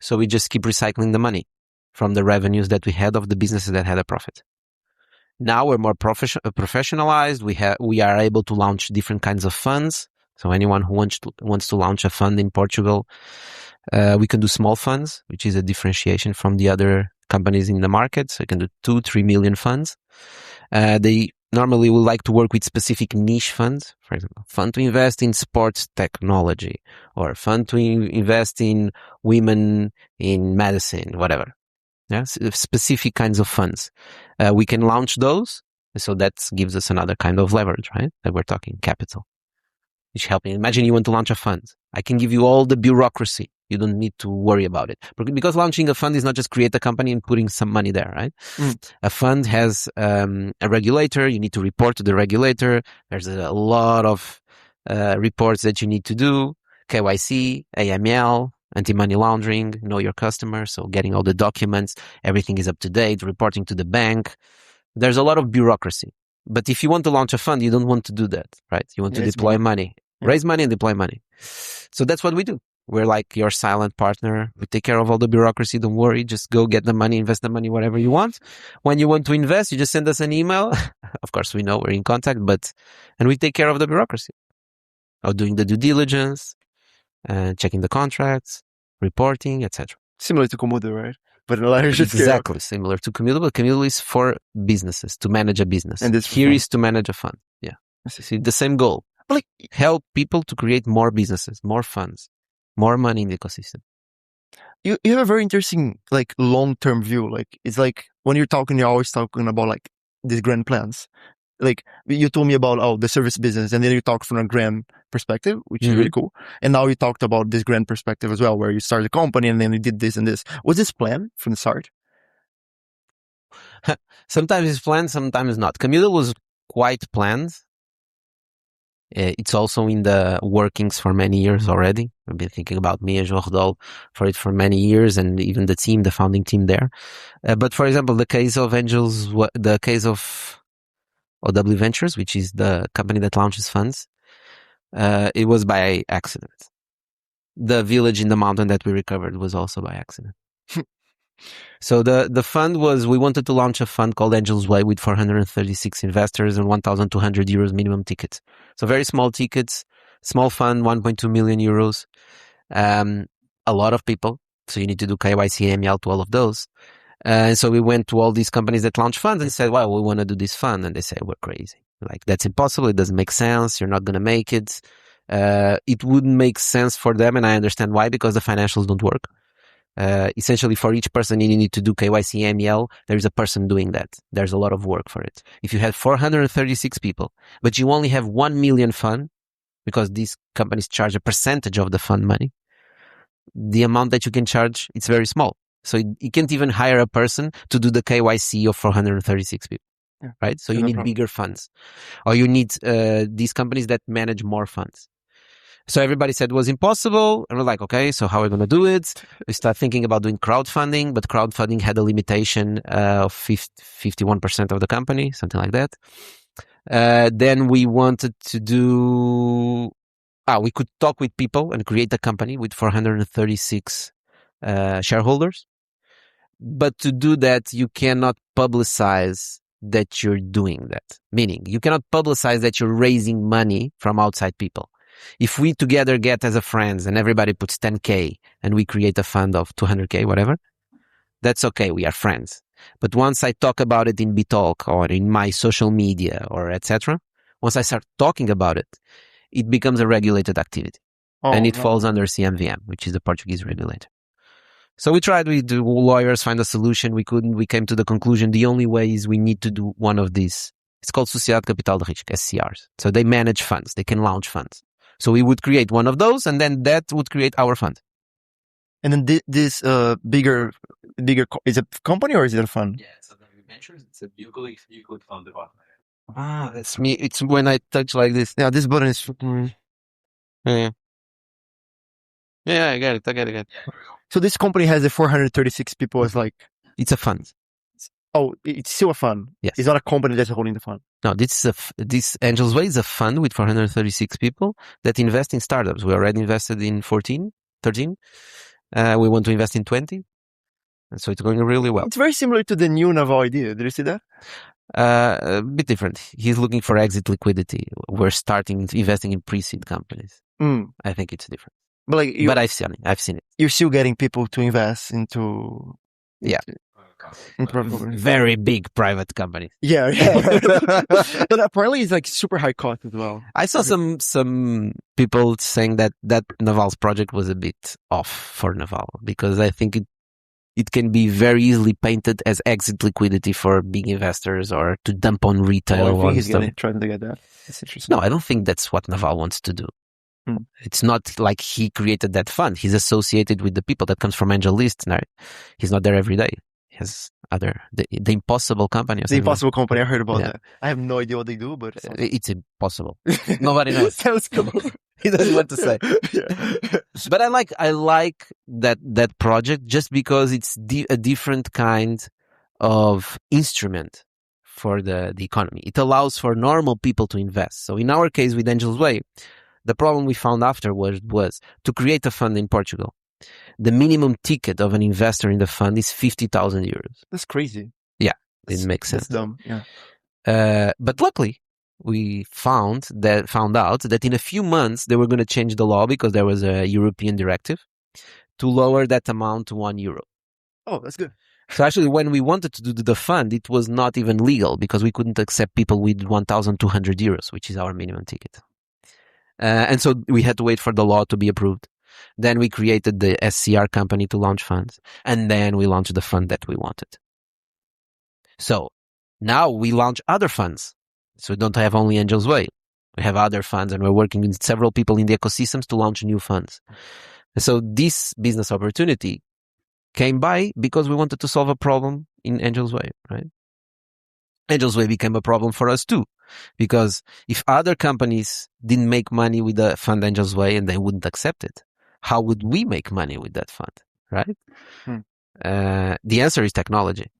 So we just keep recycling the money from the revenues that we had of the businesses that had a profit. Now we're more professionalized. We are able to launch different kinds of funds. So anyone who wants to launch a fund in Portugal, we can do small funds, which is a differentiation from the other companies in the market. So you can do 2-3 million funds. They normally will like to work with specific niche funds. For example, fund to invest in sports technology or fund to invest in women in medicine, whatever. Yeah, specific kinds of funds. We can launch those. So that gives us another kind of leverage, right? That we're talking capital. Which help me. Imagine you want to launch a fund. I can give you all the bureaucracy. You don't need to worry about it. Because launching a fund is not just create a company and putting some money there, right? A fund has a regulator. You need to report to the regulator. There's a lot of reports that you need to do. KYC, AML, anti-money laundering, know your customer. So getting all the documents, everything is up to date, reporting to the bank. There's a lot of bureaucracy. But if you want to launch a fund, you don't want to do that, right? You want to deploy money, raise money and deploy money. So that's what we do. We're like your silent partner. We take care of all the bureaucracy. Don't worry. Just go get the money, invest the money, whatever you want. When you want to invest, you just send us an email. Of course, we know we're in contact, and we take care of the bureaucracy of doing the due diligence, checking the contracts, reporting, etc. Similar to Komodo, right? But in a larger scale. Exactly. Similar to Komodo, but Komodo is for businesses, to manage a business. And here is to manage a fund. Yeah. See, the same goal. Like, help people to create more businesses, more funds, more money in the ecosystem. You have a very interesting, like, long-term view. Like, it's like when you're always talking about like these grand plans. Like, you told me about the service business, and then you talked from a grand perspective, which is really cool. And now you talked about this grand perspective as well, where you started a company and then you did this and this. Was this planned from the start? Sometimes it's planned, sometimes not. Komodo was quite planned. It's also in the workings for many years already. I've been thinking about me and João for many years, and even the team, the founding team there. But for example, the case of OW Ventures, which is the company that launches funds, it was by accident. The village in the mountain that we recovered was also by accident. So the fund we wanted to launch a fund called Angel's Way with 436 investors and 1,200 euros minimum tickets. So very small tickets, small fund, 1.2 million euros. A lot of people. So you need to do KYC and ML to all of those. And so we went to all these companies that launch funds and said, well, we want to do this fund. And they say, we're crazy. Like, that's impossible. It doesn't make sense. You're not going to make it. It wouldn't make sense for them. And I understand why, because the financials don't work. Essentially, for each person, you need to do KYC, ML. There's a person doing that. There's a lot of work for it. If you have 436 people, but you only have 1 million fund, because these companies charge a percentage of the fund money, the amount that you can charge, it's very small. So you can't even hire a person to do the KYC of 436 people, right? So you need bigger funds, or you need these companies that manage more funds. So everybody said it was impossible. And we're like, okay, so how are we going to do it? We start thinking about doing crowdfunding, but crowdfunding had a limitation of 51% of the company, something like that. Then we wanted to do... we could talk with people and create a company with 436 shareholders. But to do that, you cannot publicize that you're doing that. Meaning, you cannot publicize that you're raising money from outside people. If we together get as a friends and everybody puts 10K and we create a fund of 200K, whatever, that's okay. We are friends. But once I talk about it in Bitalk or in my social media or etc., once I start talking about it, it becomes a regulated activity. And it falls under CMVM, which is the Portuguese regulator. So we tried with the lawyers, find a solution. We couldn't. We came to the conclusion the only way is we need to do one of these. It's called Sociedade Capital de Risco, SCRs. So they manage funds. They can launch funds. So we would create one of those, and then that would create our fund. And then this bigger, is it a company or is it a fund? Yeah, it's a ventures. It's a Euclid fund. That's me. It's when I touch like this. Yeah, this button is... Yeah, I get it. Yeah, so this company has the 436 people as like... It's a fund. Oh, it's still a fund. Yes. It's not a company that's holding the fund. No, this Angel's Way is a fund with 436 people that invest in startups. We already invested in 13. We want to invest in 20. And so it's going really well. It's very similar to the new Naval idea. Did you see that? A bit different. He's looking for exit liquidity. We're starting investing in pre-seed companies. I think it's different. But I've seen it. You're still getting people to invest into... Very big private companies. Yeah. But apparently it's like super high cost as well. I saw some people saying that Naval's project was a bit off for Naval, because I think it can be very easily painted as exit liquidity for big investors or to dump on retail. I think he's trying to get that. That's interesting. No, I don't think that's what Naval wants to do. It's not like he created that fund. He's associated with the people that comes from Angel List. Right? He's not there every day. He has the Impossible Company. The Impossible Company. I heard about that. I have no idea what they do, but it's impossible. Nobody knows. Sounds cool. He doesn't want to say. Yeah. But I like that project just because it's a different kind of instrument for the economy. It allows for normal people to invest. So in our case with Angel's Way, the problem we found afterwards was to create a fund in Portugal. The minimum ticket of an investor in the fund is 50,000 euros. That's crazy. Yeah, it makes sense. That's dumb. Yeah. But luckily, we found out that in a few months they were going to change the law because there was a European directive to lower that amount to €1. Oh, that's good. So actually, when we wanted to do the fund, it was not even legal because we couldn't accept people with 1,200 euros, which is our minimum ticket. And so we had to wait for the law to be approved. Then we created the SCR company to launch funds. And then we launched the fund that we wanted. So now we launch other funds. So we don't have only Angel's Way. We have other funds and we're working with several people in the ecosystems to launch new funds. And so this business opportunity came by because we wanted to solve a problem in Angel's Way, right? Angel's Way became a problem for us too. Because if other companies didn't make money with the fund Angel's Way and they wouldn't accept it, how would we make money with that fund, right? The answer is technology.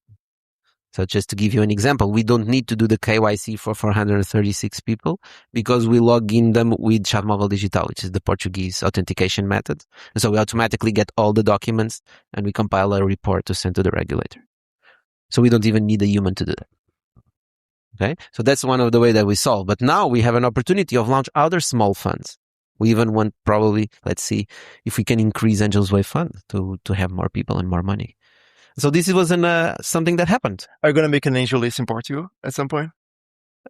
So just to give you an example, we don't need to do the KYC for 436 people because we log in them with Chave Móvel Digital, which is the Portuguese authentication method. And so we automatically get all the documents and we compile a report to send to the regulator. So we don't even need a human to do that. Okay, so that's one of the ways that we solve. But now we have an opportunity of launch other small funds. We even want probably, let's see if we can increase Angel's Way fund to have more people and more money. So this was something that happened. Are you going to make an angel list in Portugal at some point?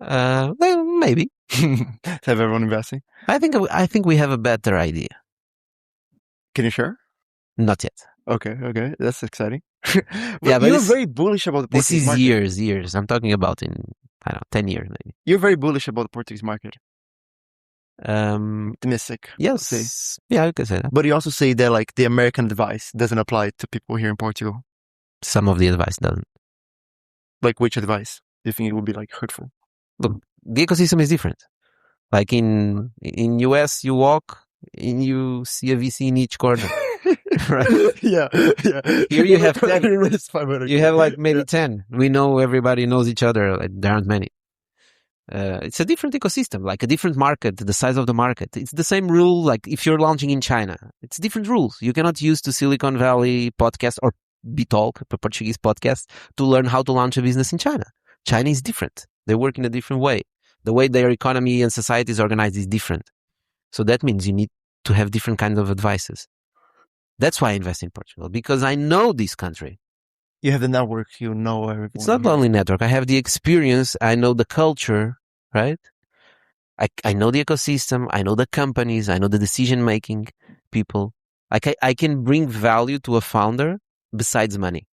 Well, maybe. To have everyone investing? I think we have a better idea. Can you share? Not yet. Okay. That's exciting. Yeah, but you're very bullish about the Portuguese market. This is years. I'm talking about in, 10 years maybe. You're very bullish about the Portuguese market. Optimistic. Yes. Yeah, you can say that. But you also say that like the American advice doesn't apply to people here in Portugal. Some of the advice doesn't. Like which advice do you think it would be like hurtful? Look, the ecosystem is different. Like in US, you walk and you see a VC in each corner. Right? Yeah. Here you have 10. You have like maybe 10. We know everybody knows each other. Like there aren't many. It's a different ecosystem, like a different market, the size of the market. It's the same rule, like if you're launching in China, it's different rules. You cannot use the Silicon Valley podcast or Bitalk, a Portuguese podcast, to learn how to launch a business in China. China is different. They work in a different way. The way their economy and society is organized is different. So that means you need to have different kinds of advices. That's why I invest in Portugal, because I know this country. You have the network, you know everyone. It's not only network. I have the experience. I know the culture, right? I know the ecosystem. I know the companies. I know the decision-making people. I can bring value to a founder besides money.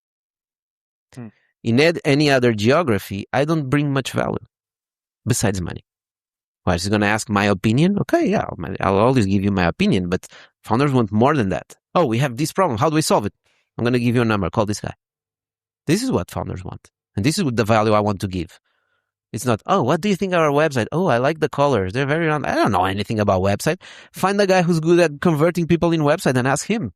In any other geography, I don't bring much value besides money. Well, she's going to ask my opinion. Okay, yeah, I'll always give you my opinion, but founders want more than that. Oh, we have this problem. How do we solve it? I'm going to give you a number. Call this guy. This is what founders want. And this is the value I want to give. It's not, oh, what do you think of our website? Oh, I like the colors. They're very round. I don't know anything about website. Find the guy who's good at converting people in website and ask him.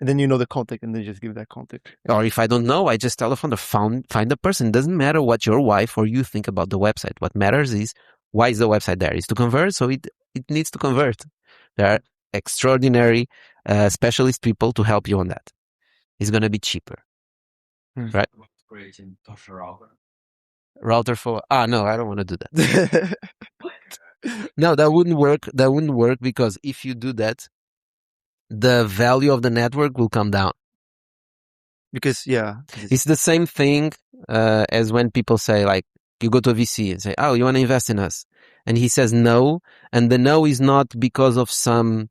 And then you know the contact and then just give that contact. Or if I don't know, I just tell the founder, find the person. It doesn't matter what your wife or you think about the website. What matters is, why is the website there? It's to convert, so it needs to convert. There are extraordinary specialist people to help you on that. It's going to be cheaper. Right? Creating Tocha Router for... no, I don't want to do that. No, that wouldn't work. That wouldn't work because if you do that, the value of the network will come down. Because, yeah. It's the same thing as when people say, like, you go to a VC and say, oh, you want to invest in us? And he says no. And the no is not because of some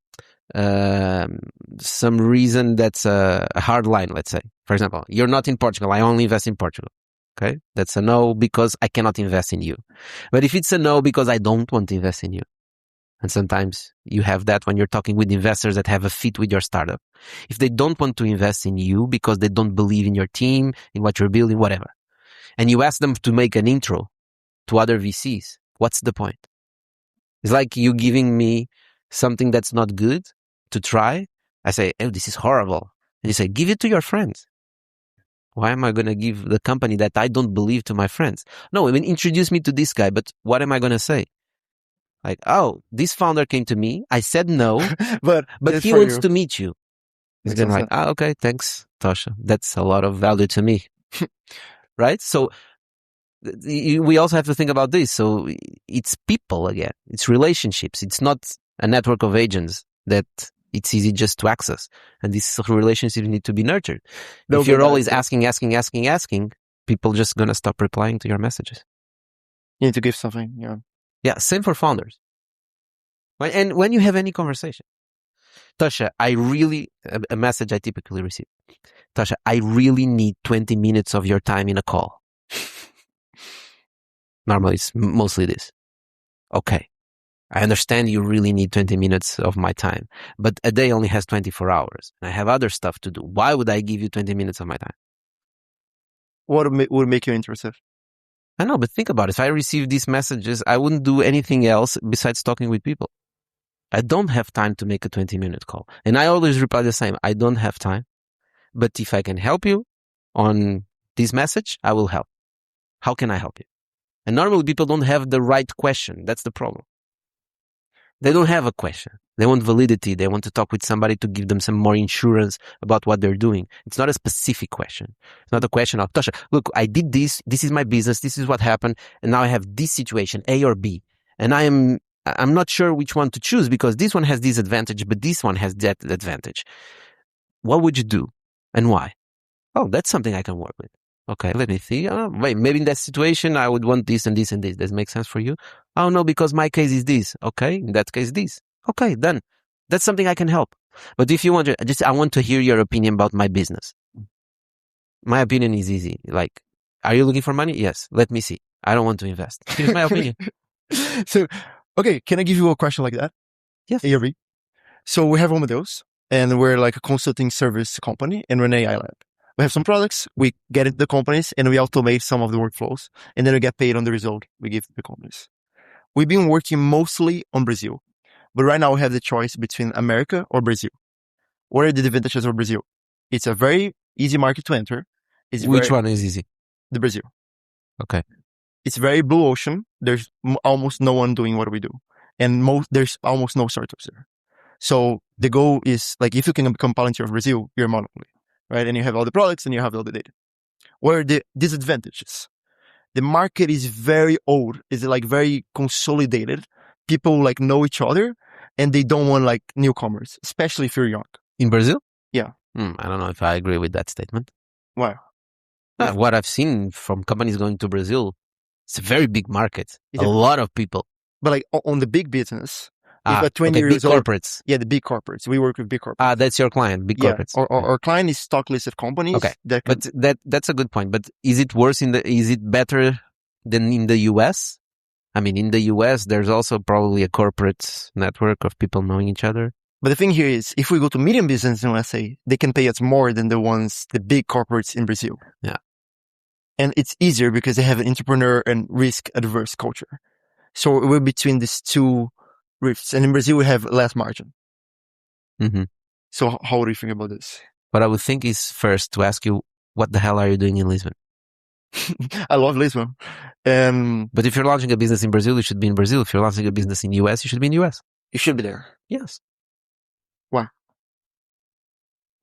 reason that's a hard line, let's say. For example, you're not in Portugal. I only invest in Portugal. Okay? That's a no because I cannot invest in you. But if it's a no because I don't want to invest in you, and sometimes you have that when you're talking with investors that have a fit with your startup. If they don't want to invest in you because they don't believe in your team, in what you're building, whatever, and you ask them to make an intro to other VCs, what's the point? It's like you giving me something that's not good to try, I say, oh, this is horrible. And you say, give it to your friends. Why am I going to give the company that I don't believe to my friends? No, I mean, introduce me to this guy, but what am I going to say? Like, oh, this founder came to me. I said no, but he wants to meet you. He's Makes going sense. like, okay, thanks, Tocha. That's a lot of value to me. Right? So we also have to think about this. So it's people again. It's relationships. It's not a network of agents that it's easy just to access. And these relationships need to be nurtured. If you're always asking, people just going to stop replying to your messages. You need to give something. Yeah. Yeah. Same for founders. And when you have any conversation, Tocha, a message I typically receive. Tocha, I really need 20 minutes of your time in a call. Normally, it's mostly this. Okay. I understand you really need 20 minutes of my time, but a day only has 24 hours. And I have other stuff to do. Why would I give you 20 minutes of my time? What would make you interested? I know, but think about it. If I receive these messages, I wouldn't do anything else besides talking with people. I don't have time to make a 20-minute call. And I always reply the same. I don't have time. But if I can help you on this message, I will help. How can I help you? And normally people don't have the right question. That's the problem. They don't have a question. They want validity. They want to talk with somebody to give them some more insurance about what they're doing. It's not a specific question. It's not a question of, Tocha, look, I did this. This is my business. This is what happened. And now I have this situation, A or B. And I'm not sure which one to choose because this one has this advantage, but this one has that advantage. What would you do and why? Oh, that's something I can work with. Okay, let me see. Wait, maybe in that situation, I would want this and this and this. Does it make sense for you? Oh, no, because my case is this. Okay, in that case, this. Okay, done. That's something I can help. But if you want to, I want to hear your opinion about my business. My opinion is easy. Like, are you looking for money? Yes. Let me see. I don't want to invest. Here's my opinion. So, okay, can I give you a question like that? Yes. ARV. So we have HomoDeus, and we're like a consulting service company and we're an AI lab. We have some products, we get into the companies and we automate some of the workflows and then we get paid on the result we give to the companies. We've been working mostly on Brazil, but right now we have the choice between America or Brazil. What are the advantages of Brazil? It's a very easy market to enter. Which one is easy? The Brazil. Okay. It's very blue ocean. There's almost no one doing what we do. And there's almost no startups there. So the goal is like, if you can become Palantir of Brazil, you're a monopoly. Right? And you have all the products and you have all the data. What are the disadvantages? The market is very old. It's like very consolidated. People like know each other and they don't want like newcomers, especially if you're young. In Brazil? Yeah. I don't know if I agree with that statement. Why? What I've seen from companies going to Brazil, it's a very big market. A lot of people. But like on the big business, if a 20 years big old, corporates. Yeah, the big corporates. We work with big corporates. That's your client, big corporates. Our client is stock listed companies. Okay, that's a good point. But is it better than in the US? I mean, in the US, there's also probably a corporate network of people knowing each other. But the thing here is, if we go to medium business in USA, they can pay us more than the big corporates in Brazil. Yeah. And it's easier because they have an entrepreneur and risk adverse culture. So we're between these two rifts. And in Brazil, we have less margin. Mm-hmm. So how do you think about this? What I would think is first to ask you, what the hell are you doing in Lisbon? I love Lisbon. But if you're launching a business in Brazil, you should be in Brazil. If you're launching a business in US, you should be in US. You should be there. Yes. Why?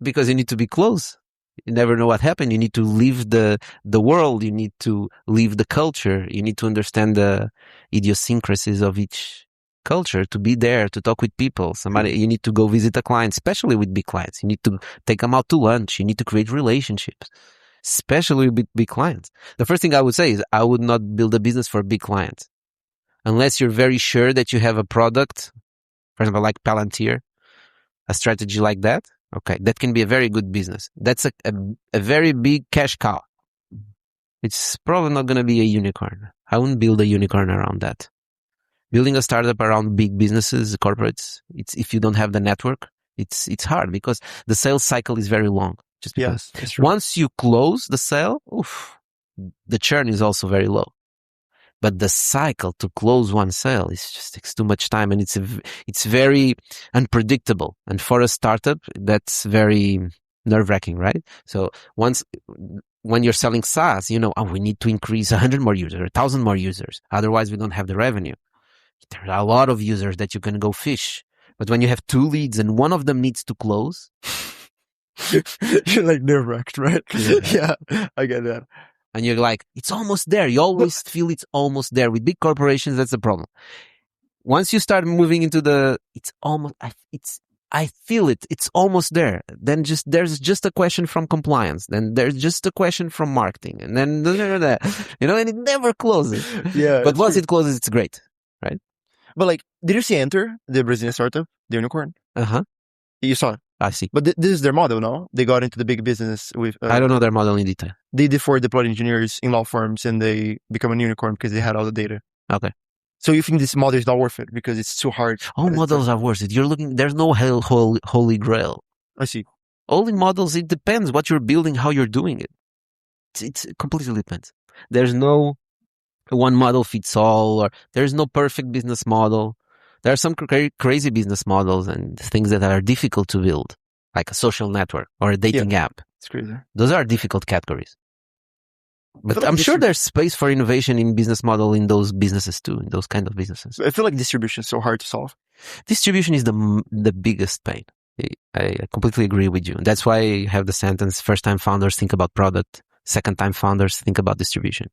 Because you need to be close. You never know what happened. You need to leave the world. You need to leave the culture. You need to understand the idiosyncrasies of each culture, to be there, to talk with people. You need to go visit a client, especially with big clients. You need to take them out to lunch. You need to create relationships, especially with big clients. The first thing I would say is I would not build a business for big clients unless you're very sure that you have a product, for example, like Palantir, a strategy like that. Okay, that can be a very good business. That's a very big cash cow. It's probably not going to be a unicorn. I wouldn't build a unicorn around that. Building a startup around big businesses, corporates, if you don't have the network, it's hard because the sales cycle is very long. Just because yes, that's true. Once you close the sale, the churn is also very low. But the cycle to close one sale just takes too much time, and it's very unpredictable. And for a startup, that's very nerve-wracking, right? So when you're selling SaaS, we need to increase 100 more users, 1,000 more users. Otherwise, we don't have the revenue. There are a lot of users that you can go fish. But when you have 2 leads and one of them needs to close, you're like nerve-wracked, right? Yeah, I get that. And you're like, it's almost there. You always feel it's almost there. With big corporations, that's the problem. Once you start moving into I feel it. It's almost there. Then there's just a question from compliance. Then there's just a question from marketing. And then, and it never closes. Yeah. But once it closes, it's great, right? But like, did you see Enter, the Brazilian startup, the unicorn? Uh-huh. You saw it. I see. But this is their model, no? They got into the big business with... I don't know their model in detail. They deployed engineers in law firms and they become a unicorn because they had all the data. Okay. So you think this model is not worth it because it's too hard? All models are worth it. There's no holy grail. I see. All in models, it depends what you're building, how you're doing it. It completely depends. There's no one model fits all, or there's no perfect business model. There are some crazy business models and things that are difficult to build, like a social network or a dating app. It's crazy. Those are difficult categories. But I'm sure there's space for innovation in business model in those businesses too, in those kind of businesses. I feel like distribution is so hard to solve. Distribution is the biggest pain. I completely agree with you. That's why I have the sentence, first-time founders think about product, second-time founders think about distribution.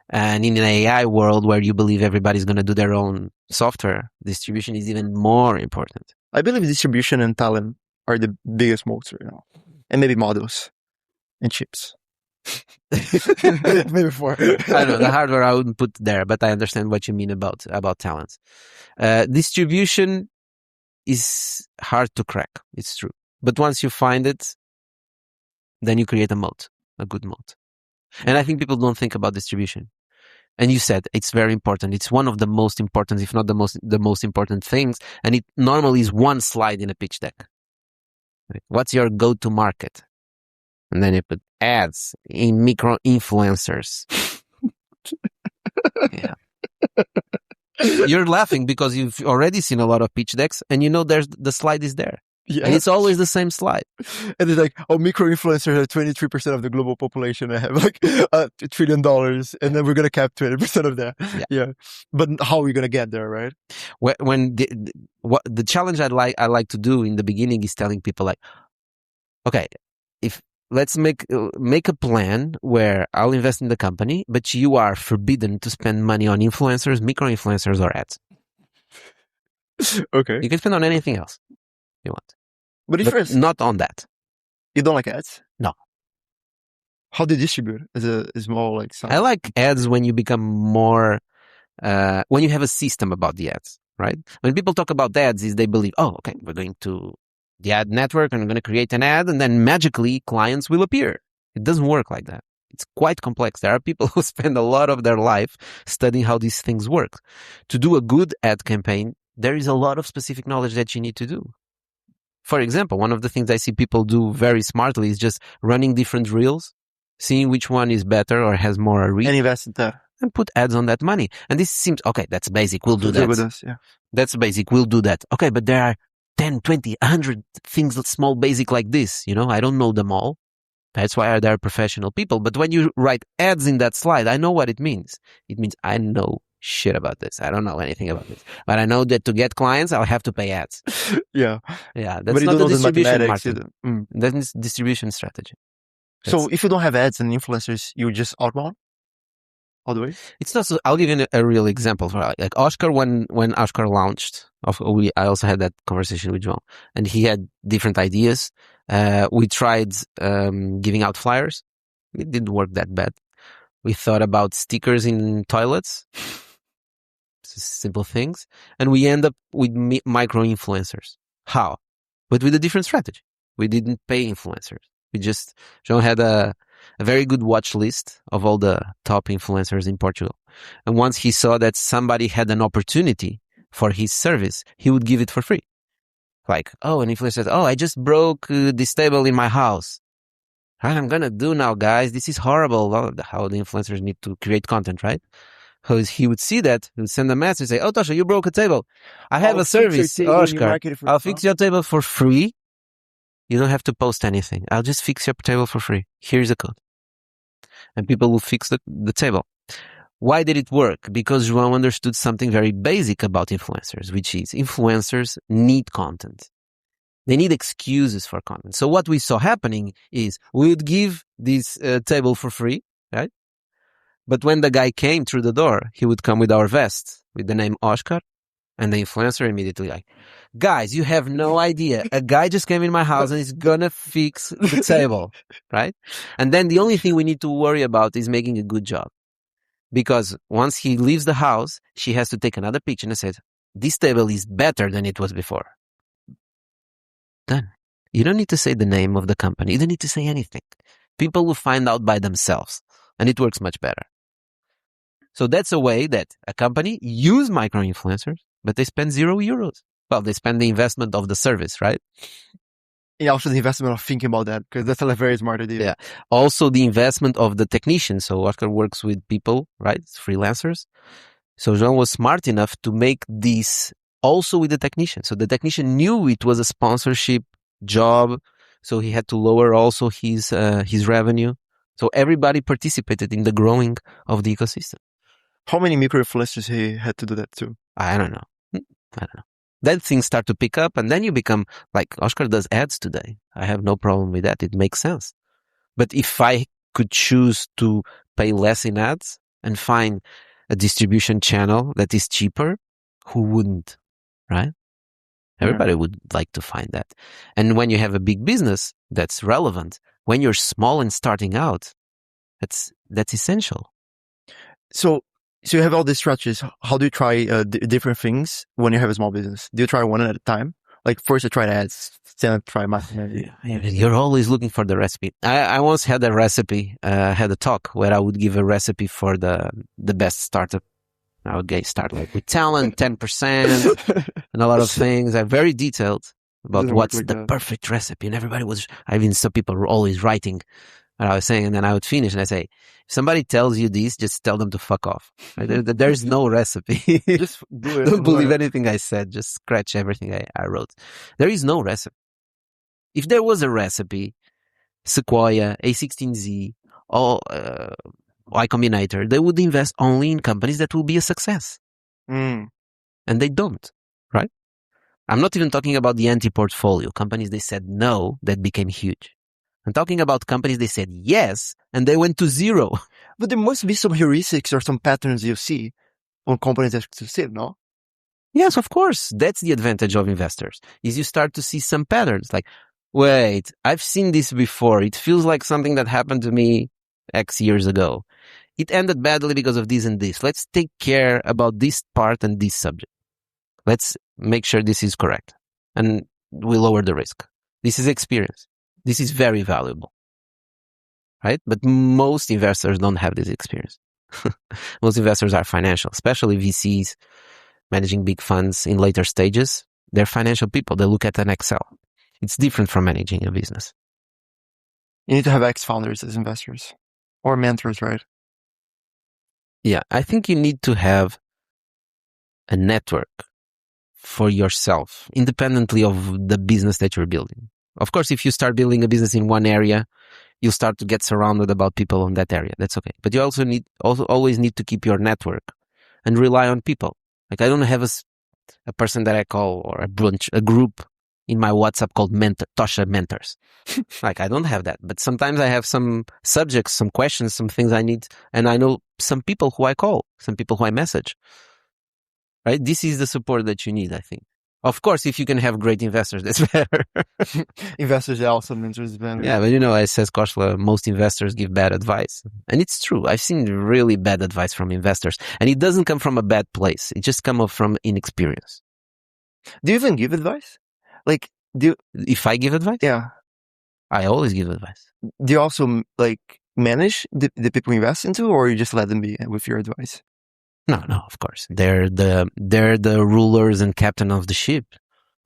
And in an AI world where you believe everybody's going to do their own software, distribution is even more important. I believe distribution and talent are the biggest moats right now. And maybe models and chips. Maybe 4. I don't know. The hardware I wouldn't put there, but I understand what you mean about talents. Distribution is hard to crack. It's true. But once you find it, then you create a moat, a good moat. And I think people don't think about distribution. And you said it's very important. It's one of the most important, if not the most important things. And it normally is one slide in a pitch deck. What's your go-to market? And then you put ads in micro influencers. Yeah. You're laughing because you've already seen a lot of pitch decks and the slide is there. Yeah. And it's always the same slide. And it's like, micro influencers are 23% of the global population. I have like $1 trillion, and then we're going to cap 20% of that. Yeah. But how are we going to get there, right? When the challenge I like to do in the beginning is telling people like, okay, let's make a plan where I'll invest in the company, but you are forbidden to spend money on influencers, micro influencers, or ads. Okay. You can spend on anything else you want. But not on that. You don't like ads? No. How do you distribute as a small size? I like ads when you become more, when you have a system about the ads, right? When people talk about ads, they believe, okay, we're going to the ad network and we're going to create an ad and then magically clients will appear. It doesn't work like that. It's quite complex. There are people who spend a lot of their life studying how these things work. To do a good ad campaign, there is a lot of specific knowledge that you need to do. For example, one of the things I see people do very smartly is just running different reels, seeing which one is better or has more reach. And invest in that. And put ads on that money. And this seems, okay, that's basic. We'll do that. With us, yeah. That's basic. We'll do that. Okay, but there are 10, 20, 100 things that small basic like this. I don't know them all. That's why there are professional people. But when you write ads in that slide, I know what it means. It means I know shit about this. I don't know anything about this. But I know that to get clients, I'll have to pay ads. Yeah. Yeah. That's not the distribution market. That's distribution strategy. So if you don't have ads and influencers, you just outbound all the way? It's not so, I'll give you a real example. Like Oscar, when Oscar launched, I also had that conversation with João, and he had different ideas. We tried giving out flyers. It didn't work that bad. We thought about stickers in toilets. Simple things. And we end up with micro influencers. How? But with a different strategy. We didn't pay influencers. João had a very good watch list of all the top influencers in Portugal. And once he saw that somebody had an opportunity for his service, he would give it for free. Like, an influencer says, I just broke this table in my house. What I'm going to do now, guys? This is horrible. How the influencers need to create content, right? he would see that, he would send a message, say, "Oh, Tocha, you broke a table. I have I'll a fix your service, table and you Oscar. market it for I'll free." fix your table for free. You don't have to post anything. I'll just fix your table for free. Here's the code." And people will fix the table. Why did it work? Because João understood something very basic about influencers, which is influencers need content. They need excuses for content. So what we saw happening is we would give this table for free, right? But when the guy came through the door, he would come with our vest with the name Oscar, and the influencer immediately like, "Guys, you have no idea. A guy just came in my house and is gonna fix the table," right? And then the only thing we need to worry about is making a good job. Because once he leaves the house, she has to take another picture and says, "This table is better than it was before." Done. You don't need to say the name of the company. You don't need to say anything. People will find out by themselves, and it works much better. So that's a way that a company use micro-influencers, but they spend €0. Well, they spend the investment of the service, right? Yeah, also the investment of thinking about that, because that's a very smart idea. Yeah. Also the investment of the technician. So Oscar works with people, right? Freelancers. So João was smart enough to make this also with the technician. So the technician knew it was a sponsorship job. So he had to lower also his revenue. So everybody participated in the growing of the ecosystem. How many micro-influencers he had to do that too? I don't know. Then things start to pick up, and then you become like Oscar does ads today. I have no problem with that. It makes sense. But if I could choose to pay less in ads and find a distribution channel that is cheaper, who wouldn't, right? Everybody would like to find that. And when you have a big business that's relevant, when you're small and starting out, that's essential. So you have all these strategies. How do you try different things when you have a small business? Do you try one at a time? Like first I tried ads, then I try marketing. You're always looking for the recipe. I once had a recipe, had a talk where I would give a recipe for the best startup. I would start like with talent, 10%, and a lot of things. I'm very detailed about what's the perfect recipe. And everybody was, I even saw people were always writing what I was saying, and then I would finish and I say, if somebody tells you this, just tell them to fuck off. Right? There's no recipe. Just do it. Don't believe anything I said. Just scratch everything I wrote. There is no recipe. If there was a recipe, Sequoia, A16Z, or Y Combinator, they would invest only in companies that will be a success. And they don't, right? I'm not even talking about the anti-portfolio companies. They said no, that became huge. I'm talking about companies they said yes, and they went to zero. But there must be some heuristics or some patterns you see on companies that succeed, no? Yes, of course. That's the advantage of investors, is you start to see some patterns. Like, wait, I've seen this before. It feels like something that happened to me X years ago. It ended badly because of this and this. Let's take care about this part and this subject. Let's make sure this is correct. And we lower the risk. This is experience. This is very valuable, right? But most investors don't have this experience. Most investors are financial, especially VCs managing big funds in later stages. They're financial people. They look at an Excel. It's different from managing a business. You need to have ex-founders as investors or mentors, right? Yeah, I think you need to have a network for yourself, independently of the business that you're building. Of course, if you start building a business in one area, you'll start to get surrounded about people in that area. That's okay. But you also always need to keep your network and rely on people. Like I don't have a person that I call or a group in my WhatsApp called Tocha Mentors. Like I don't have that. But sometimes I have some subjects, some questions, some things I need. And I know some people who I call, some people who I message. Right? This is the support that you need, I think. Of course, if you can have great investors, that's better. Investors are also mentors. Yeah, but as says Koshla, most investors give bad advice. And it's true. I've seen really bad advice from investors. And it doesn't come from a bad place. It just comes from inexperience. Do you even give advice? Like, if I give advice? Yeah. I always give advice. Do you also, like, manage the people you invest into, or you just let them be with your advice? No, of course. They're the rulers and captain of the ship.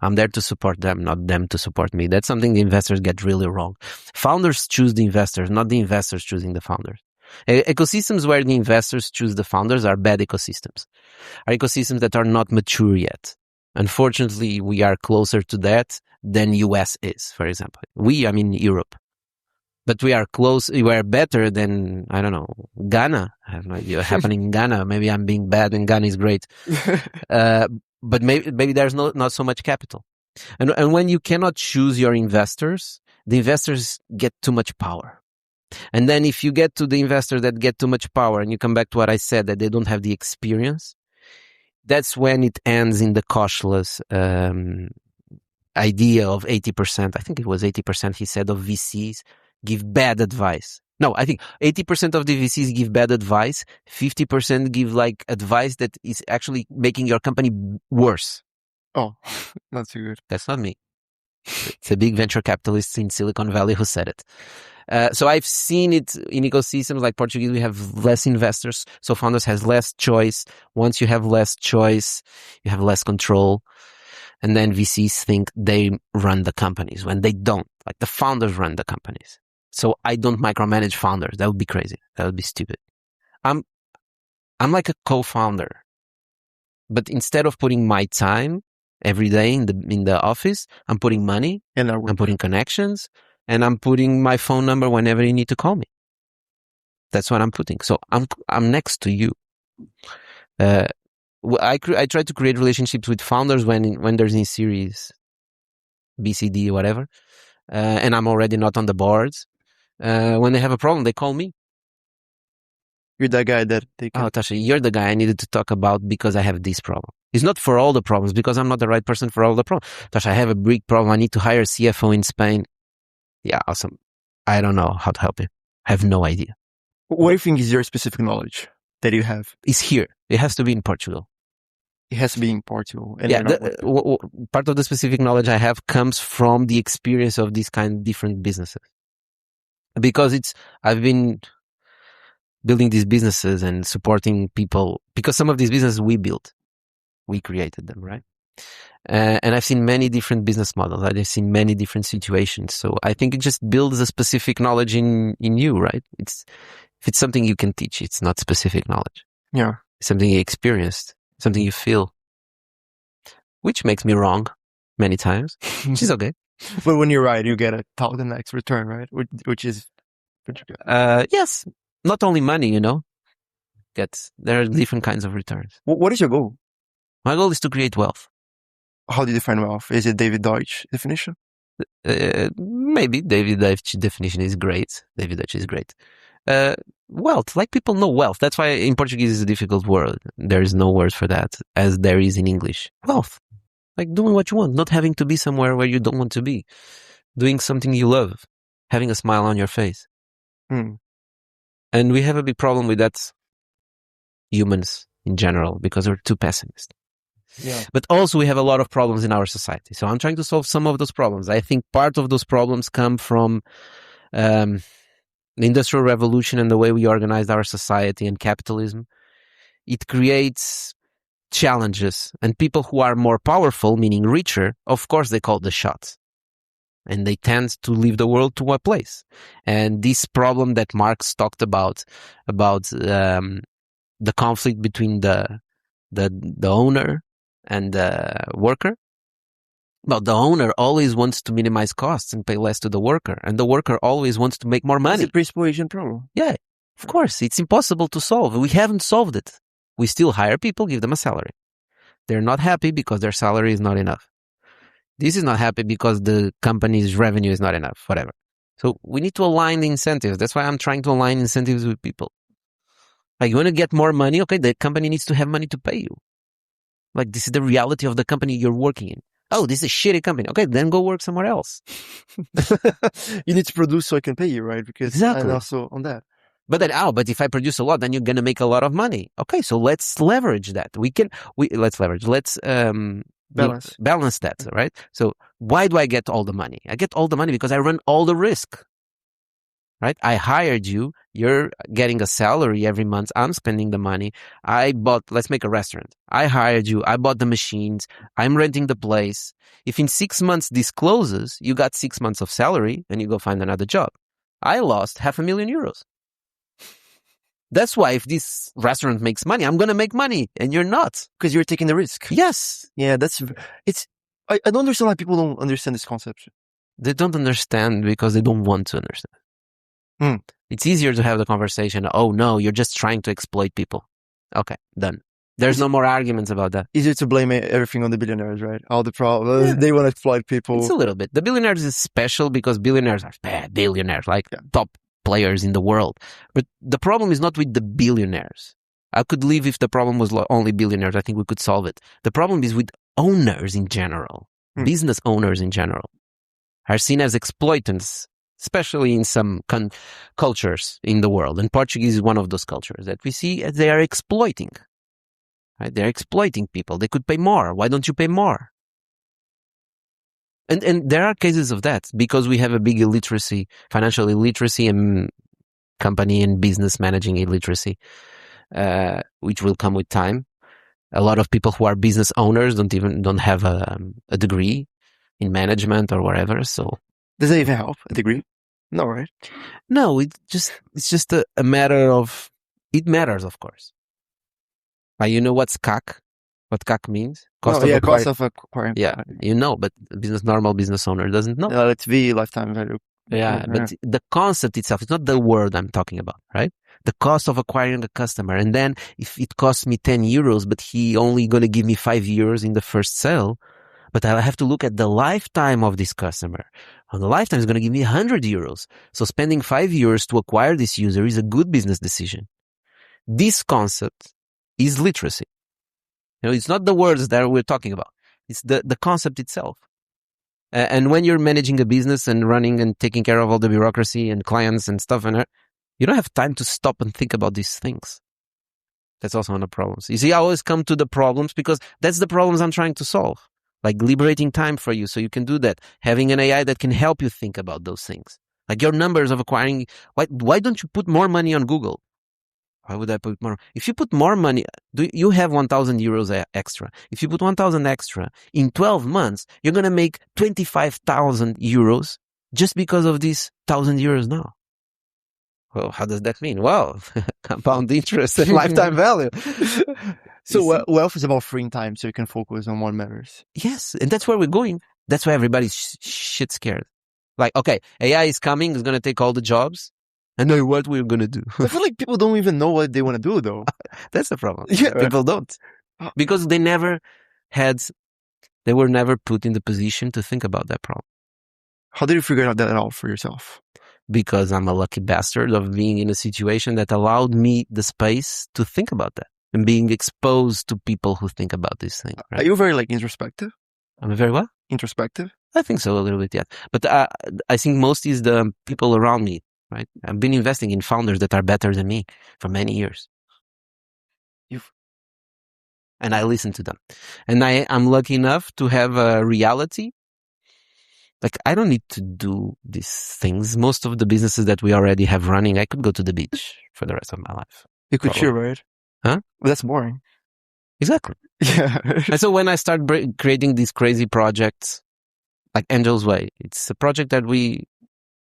I'm there to support them, not them to support me. That's something the investors get really wrong. Founders choose the investors, not the investors choosing the founders. Ecosystems where the investors choose the founders are bad ecosystems. Are ecosystems that are not mature yet. Unfortunately, we are closer to that than US is, for example. I mean Europe. But we are close, we are better than, I don't know, Ghana. I have no idea what's happening in Ghana. Maybe I'm being bad and Ghana is great. But maybe there's not so much capital. And when you cannot choose your investors, the investors get too much power. And then if you get to the investors that get too much power and you come back to what I said, that they don't have the experience, that's when it ends in the cautious idea of 80%. I think it was 80% he said of VCs give bad advice. No, I think 80% of the VCs give bad advice. 50% give like advice that is actually making your company worse. Oh, not too good. That's not me. It's a big venture capitalist in Silicon Valley who said it. So I've seen it in ecosystems like Portugal. We have less investors, so founders has less choice. Once you have less choice, you have less control. And then VCs think they run the companies when they don't. Like the founders run the companies. So I don't micromanage founders. That would be crazy. That would be stupid. I'm like a co-founder, but instead of putting my time every day in the office, I'm putting money and I'm putting connections and I'm putting my phone number whenever you need to call me. That's what I'm putting. So I'm next to you. I try to create relationships with founders when there's in series BCD or whatever, and I'm already not on the boards. When they have a problem, they call me. You're that guy that they can... Oh, Tocha, you're the guy I needed to talk about because I have this problem. It's not for all the problems because I'm not the right person for all the problems. Tocha, I have a big problem. I need to hire a CFO in Spain. Yeah, awesome. I don't know how to help you. I have no idea. What do you think is your specific knowledge that you have? It's here. It has to be in Portugal. It has to be in Portugal. And yeah, part of the specific knowledge I have comes from the experience of these kind of different businesses. Because I've been building these businesses and supporting people, because some of these businesses we built. We created them, right? And I've seen many different business models. I've seen many different situations. So I think it just builds a specific knowledge in you, right? If it's something you can teach, it's not specific knowledge. Yeah. It's something you experienced, something you feel, which makes me wrong many times, which is okay. But when you're right, you get 1,000x return, right? Which is pretty good. Yes. Not only money, there are different kinds of returns. What is your goal? My goal is to create wealth. How do you define wealth? Is it David Deutsch definition? Maybe David Deutsch definition is great. David Deutsch is great. Wealth, like people know wealth. That's why in Portuguese is a difficult word. There is no word for that as there is in English. Wealth. Like doing what you want, not having to be somewhere where you don't want to be. Doing something you love. Having a smile on your face. And we have a big problem with that, humans in general, because we're too pessimist. Yeah. But also we have a lot of problems in our society. So I'm trying to solve some of those problems. I think part of those problems come from the Industrial Revolution and the way we organized our society and capitalism. It creates challenges, and people who are more powerful, meaning richer, of course they call the shots. And they tend to leave the world to a place. And this problem that Marx talked about the conflict between the owner and the worker. Well, the owner always wants to minimize costs and pay less to the worker. And the worker always wants to make more money. It's a principal agent problem. Yeah, of course. It's impossible to solve. We haven't solved it. We still hire people, give them a salary. They're not happy because their salary is not enough. This is not happy because the company's revenue is not enough, whatever. So we need to align the incentives. That's why I'm trying to align incentives with people. Like, you want to get more money? Okay, the company needs to have money to pay you. Like, this is the reality of the company you're working in. Oh, this is a shitty company. Okay, then go work somewhere else. You need to produce so I can pay you, right? Because exactly. And also on that. But then, but if I produce a lot, then you're going to make a lot of money. Okay, so let's leverage that. Let's leverage. Let's balance that, right? So why do I get all the money? I get all the money because I run all the risk, right? I hired you. You're getting a salary every month. I'm spending the money. Let's make a restaurant. I hired you. I bought the machines. I'm renting the place. If in 6 months this closes, you got 6 months of salary and you go find another job. I lost €500,000. That's why if this restaurant makes money, I'm going to make money and you're not. Because you're taking the risk. Yes. Yeah, I don't understand why people don't understand this concept. They don't understand because they don't want to understand. It's easier to have the conversation. Oh no, you're just trying to exploit people. Okay, done. There's no more arguments about that. Easier to blame everything on the billionaires, right? All the problems. They want to exploit people. It's a little bit. The billionaires is special because billionaires are billionaires, like top players in the world. But the problem is not with the billionaires. I could live if the problem was only billionaires. I think we could solve it. The problem is with owners in general. Business owners in general are seen as exploitants, especially in some cultures in the world. And Portuguese is one of those cultures that we see as they are exploiting. Right? They're exploiting people. They could pay more. Why don't you pay more? And there are cases of that because we have a big illiteracy, financial illiteracy and company and business managing illiteracy, which will come with time. A lot of people who are business owners don't have a degree in management or whatever. So does that even help? A degree? No, right? No, it's just a matter of, it matters, of course. You know what's CAC? What CAC means? Cost of acquiring. Yeah, you know, but normal business owner doesn't know. LTV, lifetime value. Yeah, but the concept itself, it's not the word I'm talking about, right? The cost of acquiring a customer. And then if it costs me 10 euros, but he only going to give me 5 euros in the first sale, but I have to look at the lifetime of this customer. And the lifetime is going to give me 100 euros. So spending 5 euros to acquire this user is a good business decision. This concept is literacy. It's not the words that we're talking about. It's the concept itself. And when you're managing a business and running and taking care of all the bureaucracy and clients and stuff, you don't have time to stop and think about these things. That's also one of the problems. You see, I always come to the problems because that's the problems I'm trying to solve. Like liberating time for you so you can do that. Having an AI that can help you think about those things. Like your numbers of acquiring. Why don't you put more money on Google? Why would I put more? If you put more money, you have 1,000 euros extra. If you put 1,000 extra, in 12 months, you're going to make 25,000 euros just because of these 1,000 euros now. Well, how does that mean? Well, compound interest and lifetime value. So wealth is about freeing time so you can focus on what matters. Yes, and that's where we're going. That's why everybody's shit scared. Like, okay, AI is coming, it's going to take all the jobs. I know what we're going to do. I feel like people don't even know what they want to do, though. That's the problem. Yeah, people don't. Because they were never put in the position to think about that problem. How did you figure that out for yourself? Because I'm a lucky bastard of being in a situation that allowed me the space to think about that and being exposed to people who think about this thing. Right? Are you very introspective? I'm very what? Introspective? I think so, a little bit, yeah. But I think most is the people around me. Right? I've been investing in founders that are better than me for many years. And I listen to them. And I'm lucky enough to have a reality. Like, I don't need to do these things. Most of the businesses that we already have running, I could go to the beach for the rest of my life. You could chill, right? Huh? Well, that's boring. Exactly. Yeah. And so when I start creating these crazy projects, like Angel's Way, it's a project that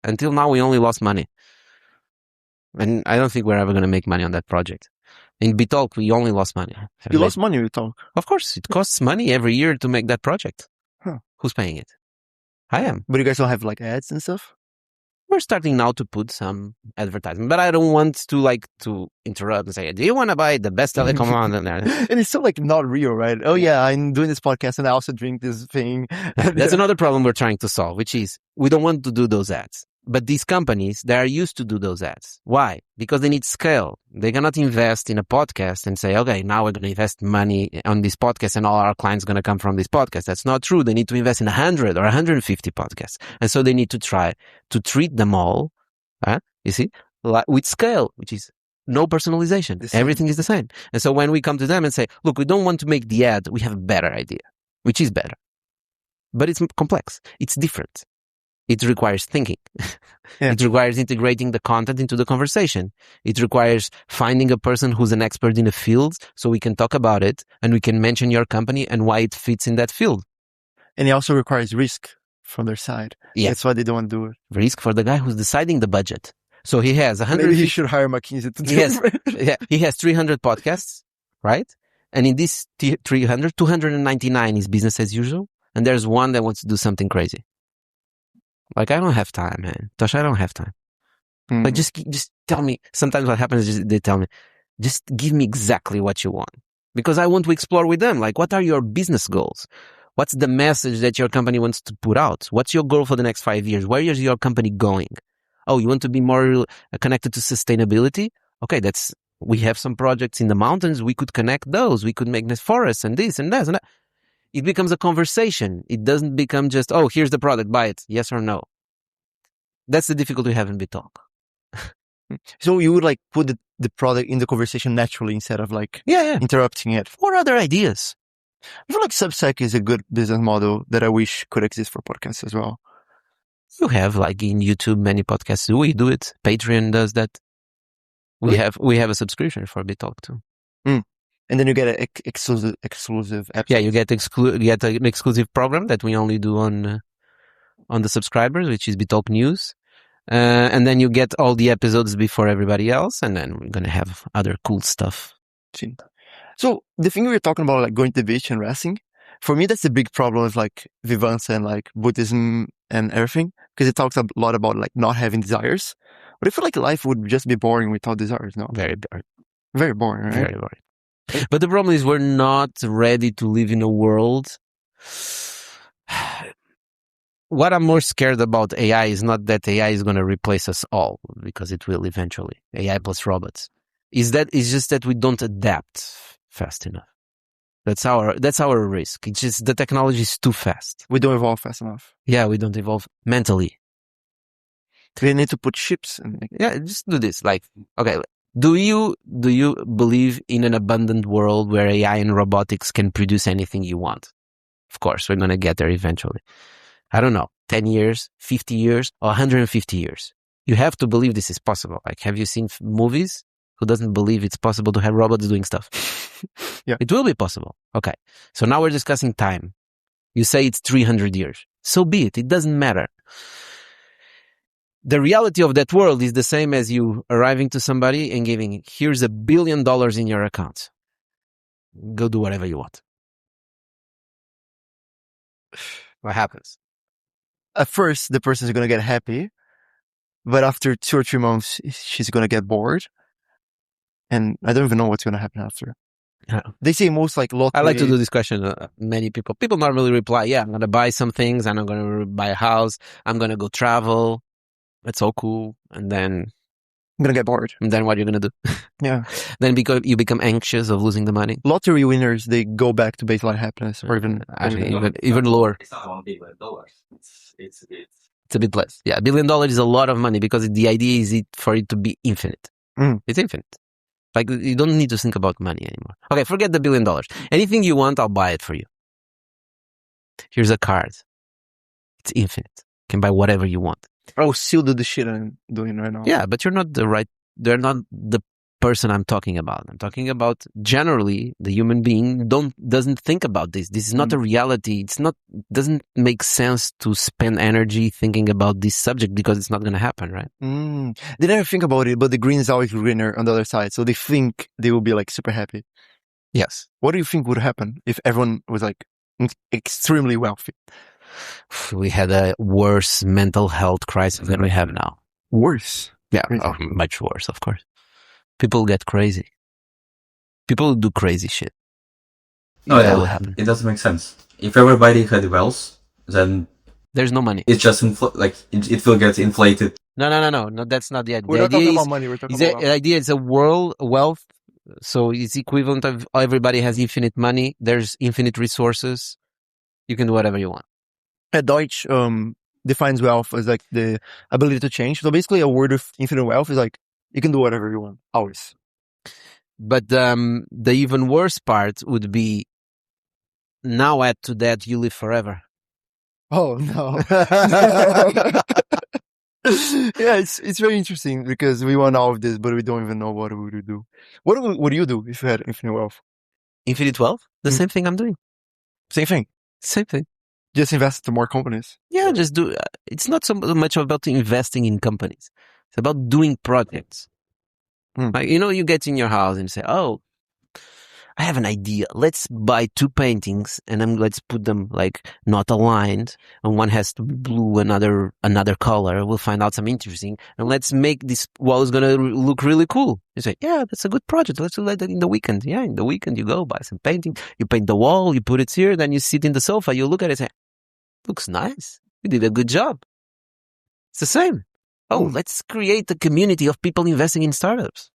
until now, we only lost money. And I don't think we're ever going to make money on that project. In Bitalk, we only lost money. You lost money with Bitalk? Of course. It costs money every year to make that project. Huh. Who's paying it? I am. But you guys don't have ads and stuff? We're starting now to put some advertisement. But I don't want to interrupt and say, do you want to buy the best telecom on? And it's so not real, right? Oh yeah, I'm doing this podcast and I also drink this thing. That's another problem we're trying to solve, which is we don't want to do those ads. But these companies, they are used to do those ads. Why? Because they need scale. They cannot invest in a podcast and say, okay, now we're going to invest money on this podcast and all our clients are going to come from this podcast. That's not true. They need to invest in 100 or 150 podcasts. And so they need to try to treat them all, you see, with scale, which is no personalization. Everything is the same. And so when we come to them and say, look, we don't want to make the ad, we have a better idea, which is better. But it's complex. It's different. It requires thinking. Yeah. It requires integrating the content into the conversation. It requires finding a person who's an expert in the field so we can talk about it and we can mention your company and why it fits in that field. And it also requires risk from their side. Yeah. That's why they don't want to do it. Risk for the guy who's deciding the budget. So he has 100. Maybe he should hire McKinsey to do it. He has 300 podcasts, right? And in this 300, 299 is business as usual. And there's one that wants to do something crazy. Like, I don't have time, man. Tocha, I don't have time. Like, just tell me. Sometimes what happens is they tell me, just give me exactly what you want. Because I want to explore with them. Like, what are your business goals? What's the message that your company wants to put out? What's your goal for the next 5 years? Where is your company going? Oh, you want to be more connected to sustainability? Okay, we have some projects in the mountains. We could connect those. We could make this forest and this and that and that. It becomes a conversation. It doesn't become just, oh, here's the product, buy it, yes or no. That's the difficulty we have in Bitalk. So you would like put the product in the conversation naturally instead of like interrupting it. Or other ideas. I feel like Substack is a good business model that I wish could exist for podcasts as well. You have like in YouTube many podcasts. We do it. Patreon does that. We have a subscription for Bitalk too. And then you get an exclusive episode. Yeah, you get an exclusive program that we only do on the subscribers, which is Bitalk News. And then you get all the episodes before everybody else, and then we're going to have other cool stuff. So the thing we were talking about, like going to the beach and resting, for me, that's the big problem with like Vivansa and like Buddhism and everything, because it talks a lot about like not having desires. But I feel like life would just be boring without desires, no? Very boring. Very boring, right? Very boring. But the problem is we're not ready to live in a world. What I'm more scared about AI is not that AI is going to replace us all, because it will eventually. AI plus robots. It's just that we don't adapt fast enough. That's our risk. It's just the technology is too fast. We don't evolve fast enough. Yeah, we don't evolve mentally. We need to put chips in. Yeah, just do this. Like, okay, do you believe in an abundant world where AI and robotics can produce anything you want? Of course, we're going to get there eventually. I don't know, 10 years, 50 years, or 150 years. You have to believe this is possible. Like, have you seen movies? Who doesn't believe it's possible to have robots doing stuff? Yeah. It will be possible. Okay. So now we're discussing time. You say it's 300 years. So be it. It doesn't matter. The reality of that world is the same as you arriving to somebody and giving, here's $1 billion in your account. Go do whatever you want. What happens? At first, the person is going to get happy, but after 2 or 3 months, she's going to get bored. And I don't even know what's going to happen after. Yeah. They say most like lottery. I like to do this question. Many people normally reply, yeah, I'm going to buy some things and I'm going to buy a house. I'm going to go travel. That's all cool. And then I'm going to get bored. And then what are you going to do? Yeah. Then because you become anxious of losing the money. Lottery winners, they go back to baseline happiness or even even lower. It's not $1 billion. It's a bit less. Yeah, $1 billion is a lot of money because the idea is for it to be infinite. It's infinite. Like, you don't need to think about money anymore. Okay, forget the $1 billion. Anything you want, I'll buy it for you. Here's a card. It's infinite. You can buy whatever you want. I'll still do the shit I'm doing right now. Yeah, but they're not the person I'm talking about. I'm talking about generally the human being doesn't think about this. This is not a reality. Doesn't make sense to spend energy thinking about this subject because it's not going to happen, right? They never think about it, but the green is always greener on the other side. So they think they will be like super happy. Yes. What do you think would happen if everyone was like extremely wealthy? We had a worse mental health crisis than we have now. Worse? Yeah, much worse, of course. People get crazy. People do crazy shit. No, it doesn't make sense. If everybody had wealth, then there's no money. It's just it will get inflated. No. That's not the idea. We're not talking about money. We're talking about the idea is a world wealth. So it's equivalent of everybody has infinite money. There's infinite resources. You can do whatever you want. Deutsch defines wealth as like the ability to change. So basically, a word of infinite wealth is like you can do whatever you want, always. But the even worse part would be now add to that you live forever. Oh no! Yeah, it's very interesting because we want all of this, but we don't even know what we would do. What would you do if you had infinite wealth? Infinite wealth? The same thing I'm doing. Same thing. Same thing. Just invest in more companies. Yeah, just do. It's not so much about investing in companies. It's about doing projects. Mm. Like, you get in your house and say, oh, I have an idea. Let's buy 2 paintings and then let's put them like not aligned. And one has to be blue, another color. We'll find out something interesting. And let's make this wall is going to look really cool. You say, yeah, that's a good project. Let's do that in the weekend. Yeah, in the weekend you go buy some painting. You paint the wall, you put it here. Then you sit in the sofa. You look at it and say, looks nice. You did a good job. It's the same. Oh, let's create a community of people investing in startups.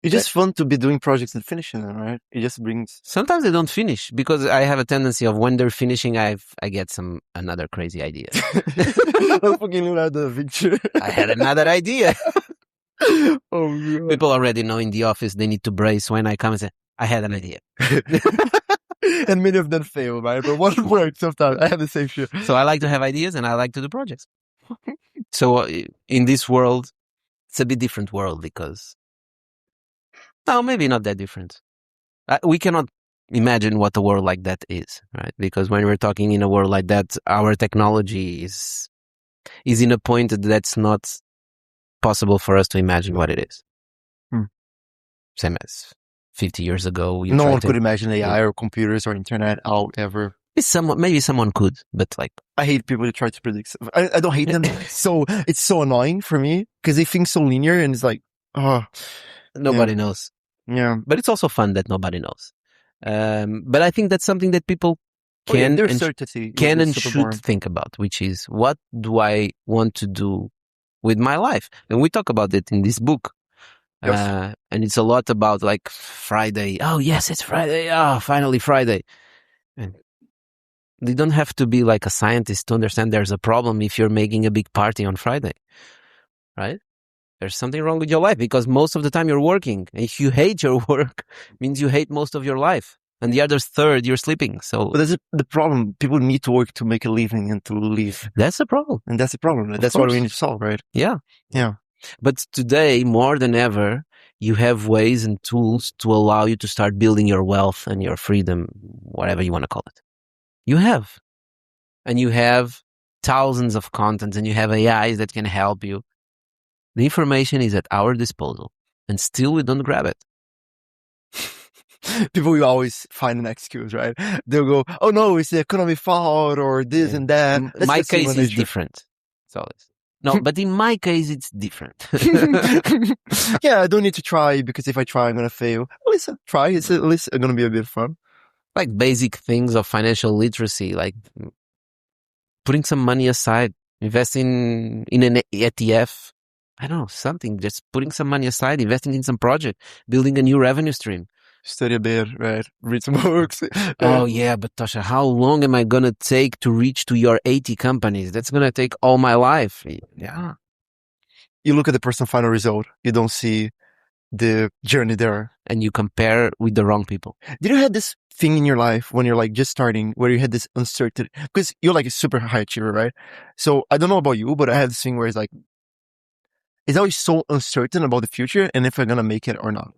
It's just fun to be doing projects and finishing them, right? It just brings... Sometimes they don't finish because I have a tendency of when they're finishing, I get another crazy idea. Fucking Leonardo da Vinci. I had another idea. Oh, God. People already know in the office they need to brace when I come and say, I had an idea. And many of them fail, right? But one works sometimes. I have the same shit. So I like to have ideas and I like to do projects. So in this world, it's a bit different world because... No, maybe not that different. We cannot imagine what a world like that is, right? Because when we're talking in a world like that, our technology is in a point that's not possible for us to imagine what it is. Same as 50 years ago. No one could imagine AI or computers or internet out ever. Maybe someone could, but like... I hate people that try to predict stuff. I don't hate them. So it's so annoying for me because they think so linear and it's like, nobody knows. Yeah. But it's also fun that nobody knows. But I think that's something that people can and should think about, which is what do I want to do with my life? And we talk about it in this book. Yes. And it's a lot about like Friday. Oh, yes, it's Friday. Oh, finally Friday. And you don't have to be like a scientist to understand there's a problem if you're making a big party on Friday, right? There's something wrong with your life because most of the time you're working. If you hate your work, it means you hate most of your life. And the other third, you're sleeping. So, but that's the problem. People need to work to make a living and to live. That's the problem. And that's the problem. That's what we need to solve, right? Yeah. Yeah. But today, more than ever, you have ways and tools to allow you to start building your wealth and your freedom, whatever you want to call it. You have. And you have thousands of contents and you have AIs that can help you. The information is at our disposal, and still we don't grab it. People will always find an excuse, right? They'll go, "Oh no, it's the economy fault or this and that." My case is different. But in my case, it's different. Yeah, I don't need to try because if I try, I'm gonna fail. At least try. It's at least gonna be a bit fun. Like basic things of financial literacy, like putting some money aside, investing in an ETF. I don't know, something, just putting some money aside, investing in some project, building a new revenue stream. Study a bit, right? Read some books. Oh, yeah, but Tocha, how long am I going to take to reach to your 80 companies? That's going to take all my life. Yeah. You look at the personal final result. You don't see the journey there. And you compare with the wrong people. Did you have this thing in your life when you're like just starting where you had this uncertainty? Because you're like a super high achiever, right? So I don't know about you, but I had this thing where it's like, it's always so uncertain about the future and if I'm going to make it or not.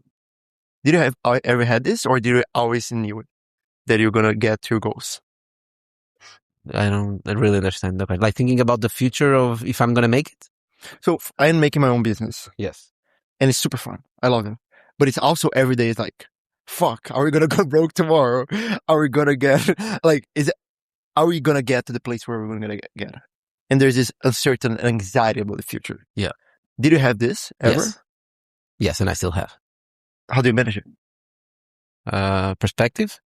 Did you ever had this or did you always knew that you're going to get your goals? I don't really understand the question. Like thinking about the future of if I'm going to make it? So I am making my own business. Yes. And it's super fun. I love it. But it's also every day is like, fuck, are we going to go broke tomorrow? Are we going to get, are we going to get to the place where we're going to get? And there's this uncertain anxiety about the future. Yeah. Did you have this ever? Yes, and I still have. How do you manage it? Perspective?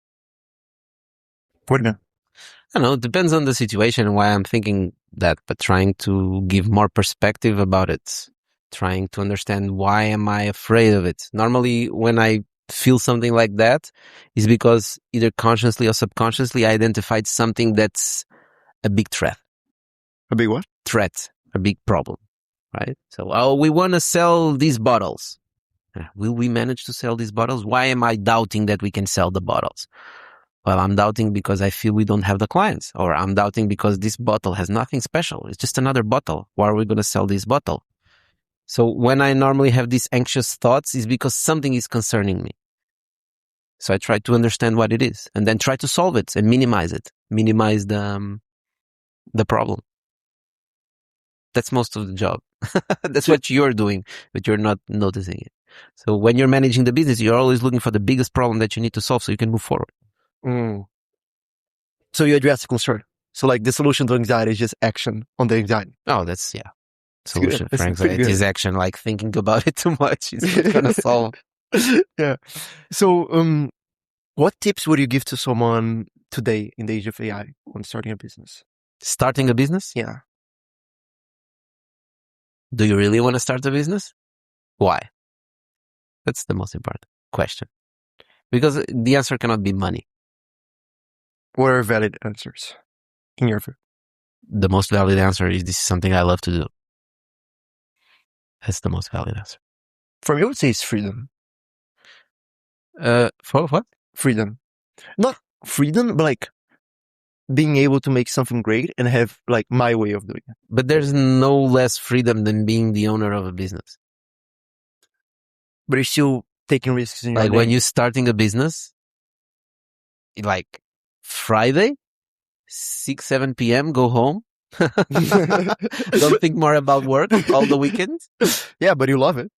What do you mean? I don't know. It depends on the situation and why I'm thinking that, but trying to give more perspective about it. Trying to understand why am I afraid of it. Normally, when I feel something like that, is because either consciously or subconsciously I identified something that's a big threat. A big what? Threat. A big problem. Right? So, we want to sell these bottles. Will we manage to sell these bottles? Why am I doubting that we can sell the bottles? Well, I'm doubting because I feel we don't have the clients. Or I'm doubting because this bottle has nothing special. It's just another bottle. Why are we going to sell this bottle? So when I normally have these anxious thoughts is because something is concerning me. So I try to understand what it is and then try to solve it and minimize it. Minimize the problem. That's most of the job. That's what you're doing, but you're not noticing it. So when you're managing the business, you're always looking for the biggest problem that you need to solve so you can move forward. So you address the concern. So like the solution to anxiety is just action on the anxiety. Oh, that's, solution That's for anxiety is action. Like thinking about it too much is not going to solve. Yeah. So what tips would you give to someone today in the age of AI on starting a business? Starting a business? Yeah. Do you really want to start a business? Why? That's the most important question. Because the answer cannot be money. What are valid answers in your view? The most valid answer is this is something I love to do. That's the most valid answer. For me, I would say it's freedom. For what? Freedom. Not freedom, but like being able to make something great and have like my way of doing it. But there's no less freedom than being the owner of a business. But you're still taking risks in your Like when you're starting a business, like Friday, 6, 7 p.m., go home. Don't think more about work all the weekends. Yeah, but you love it.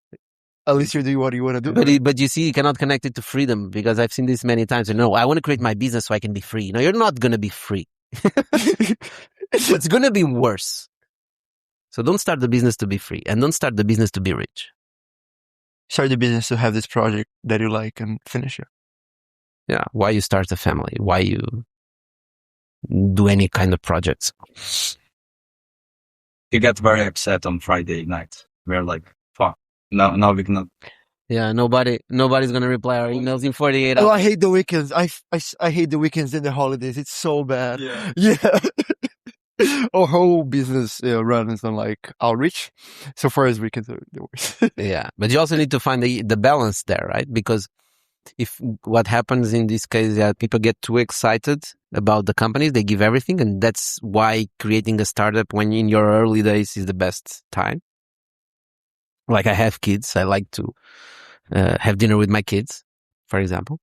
At least you're doing what you want to do. But you see, you cannot connect it to freedom because I've seen this many times. No, I want to create my business so I can be free. No, you're not going to be free. It's going to be worse. So don't start the business to be free and don't start the business to be rich. Start the business to have this project that you like and finish it. Yeah. Why you start a family? Why you do any kind of projects? You get very upset on Friday night. We're like, fuck. Now we cannot. Yeah, nobody's gonna reply our emails in 48 hours. Oh, I hate the weekends. I hate the weekends and the holidays. It's so bad. Yeah. Our whole business runs on like outreach. So far as weekends are the worst. Yeah, but you also need to find the balance there, right? Because if what happens in this case is that people get too excited about the companies, they give everything, and that's why creating a startup when in your early days is the best time. Like I have kids, I like to have dinner with my kids, for example.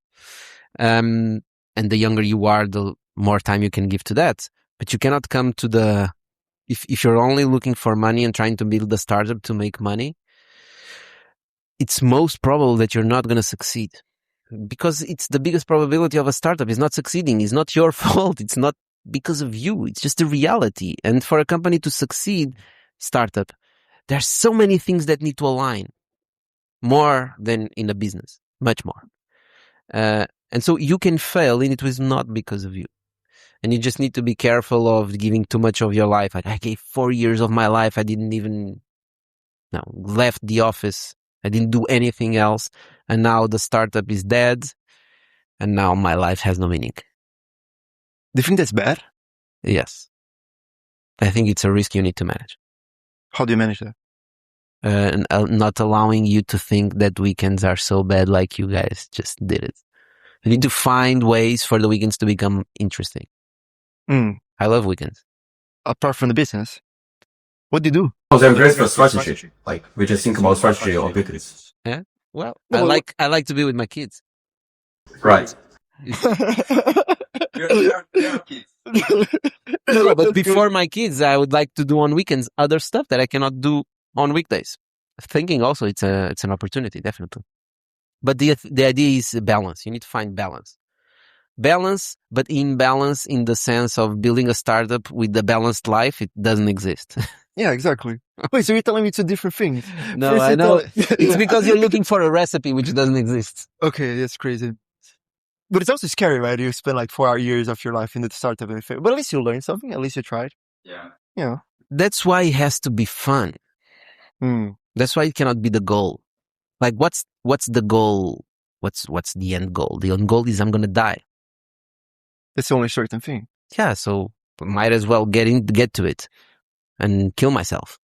And the younger you are, the more time you can give to that. But you cannot come to if you're only looking for money and trying to build a startup to make money, it's most probable that you're not going to succeed. Because it's the biggest probability of a startup is not succeeding. It's not your fault. It's not because of you. It's just the reality. And for a company to succeed, startup, there's so many things that need to align. More than in a business. Much more. And so you can fail and it was not because of you. And you just need to be careful of giving too much of your life. Like I gave 4 years of my life. I didn't even left the office. I didn't do anything else. And now the startup is dead. And now my life has no meaning. Do you think that's bad? Yes. I think it's a risk you need to manage. How do you manage that? And not allowing you to think that weekends are so bad like you guys just did it. You need to find ways for the weekends to become interesting. I love weekends. Apart from the business, what do you do? Oh, they're great for strategy. Like we just think about strategy on weekends. Yeah. Well, I like to be with my kids. Right. No, but before my kids, I would like to do on weekends other stuff that I cannot do on weekdays. Thinking also it's an opportunity, definitely. But the idea is balance. You need to find balance. Balance, but imbalance in the sense of building a startup with a balanced life, it doesn't exist. Yeah, exactly. Wait, so you're telling me two different things? No, first I know. It's because you're looking for a recipe which doesn't exist. Okay, that's crazy. But it's also scary, right? You spend like 4 years of your life in the startup, but at least you learned something. At least you tried. Yeah. That's why it has to be fun. That's why it cannot be the goal. Like, what's the goal? What's the end goal? The end goal is I'm gonna die. That's the only certain thing. Yeah, so might as well get to it and kill myself.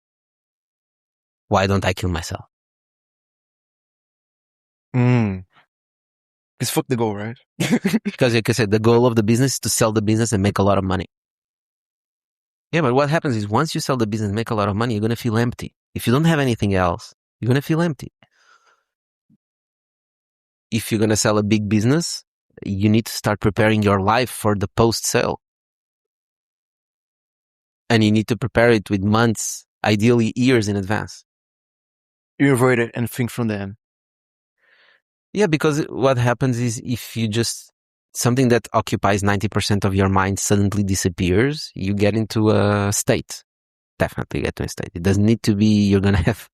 Why don't I kill myself? Because fuck the goal, right? Because like I said, the goal of the business is to sell the business and make a lot of money. Yeah, but what happens is once you sell the business and make a lot of money, you're going to feel empty. If you don't have anything else, you're going to feel empty. If you're going to sell a big business, you need to start preparing your life for the post-sale. And you need to prepare it with months ideally years in advance. You avoid it and think from then. Yeah, because what happens is if you just, something that occupies 90% of your mind suddenly disappears, you get into a state. Definitely get to a state. It doesn't need to be, you're going to have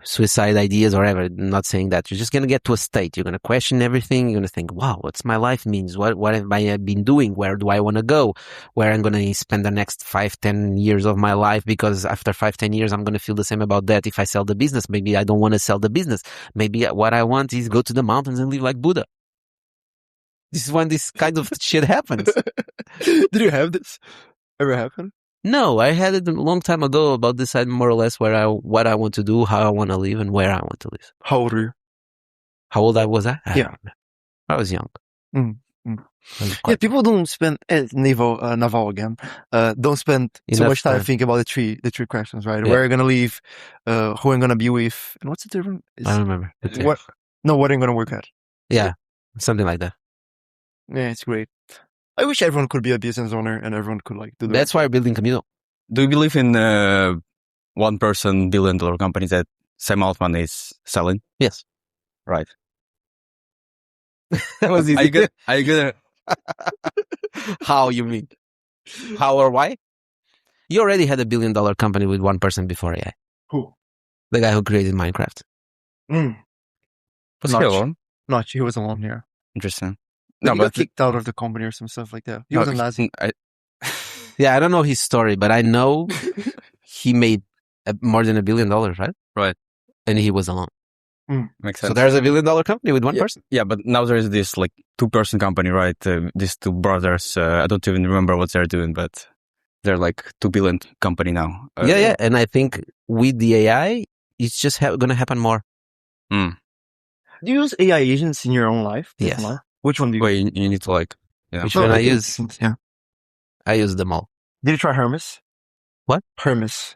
suicide ideas or whatever. I'm not saying that. You're just going to get to a state. You're going to question everything. You're going to think, wow, what's my life means? What have I been doing? Where do I want to go? Where I'm going to spend the next 5-10 years of my life? Because after 5-10 years, I'm going to feel the same about that. If I sell the business, maybe I don't want to sell the business. Maybe what I want is go to the mountains and live like Buddha. This is when this kind of shit happens. Did you have this ever happen? No, I had it a long time ago about deciding more or less what I want to do, how I want to live, and where I want to live. How old were you? How old I was? I Yeah. don't know. I was young. Yeah, people don't spend Naval again. Don't spend so Enough much time time. thinking about the three questions, right? Yeah. Where are you gonna live? Who I'm gonna be with? And what's the third one? I don't remember. What? No, what I'm gonna work at? Yeah, something like that. Yeah, it's great. I wish everyone could be a business owner and everyone could like do that. That's why we're building Komodo. Do you believe in $1 billion companies that Sam Altman is selling? Yes. Right. That was easy. Are you gonna How you mean? How or why? You already had $1 billion company with one person before AI. Who? The guy who created Minecraft. was Not he sure. alone? Not he was alone here. Interesting. No, No, he got but kicked out of the company or some stuff like that. He no, was a Nazi. Yeah, I don't know his story, but I know he made more than $1 billion, right? Right. And he was alone. makes sense. So there's $1 billion company with one person. Yeah, but now there is this like 2-person company, right? These two brothers. I don't even remember what they're doing, but they're like 2 billion company now. Yeah. And I think with the AI, it's just going to happen more. Do you use AI agents in your own life? Yes. No? Which one do you Wait, you need to like. Yeah. Which one I okay. use? Yeah. I use them all. Did you try Hermes? What? Hermes.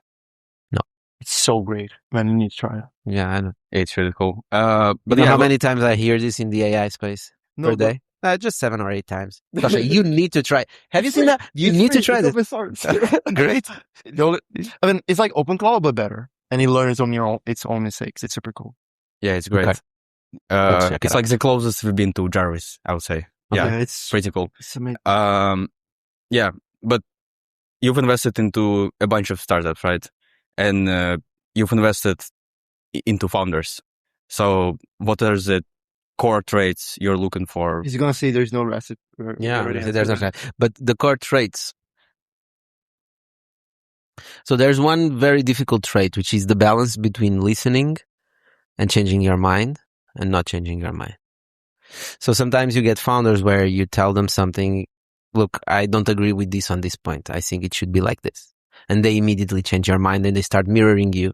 No. It's so great. Man, you need to try it. Yeah, I know. It's really cool. But But you know yeah, how many times I hear this in the AI space per day? Just 7 or 8 times. Tocha, you need to try. Have you seen that? You need to try this. Great. I mean, it's like open cloud, but better. And it learns on its own mistakes. It's super cool. yeah, it's great. Okay. Let's check it It's like the closest we've been to Jarvis, I would say. Yeah, It's pretty cool. It's amazing. Yeah, but you've invested into a bunch of startups, right? And you've invested into founders. So what are the core traits you're looking for? He's going to say there's no recipe. Yeah, there's no. But the core traits. So there's one very difficult trait, which is the balance between listening and changing your mind and not changing your mind. So sometimes you get founders where you tell them something, look, I don't agree with this on this point. I think it should be like this. And they immediately change your mind and they start mirroring you.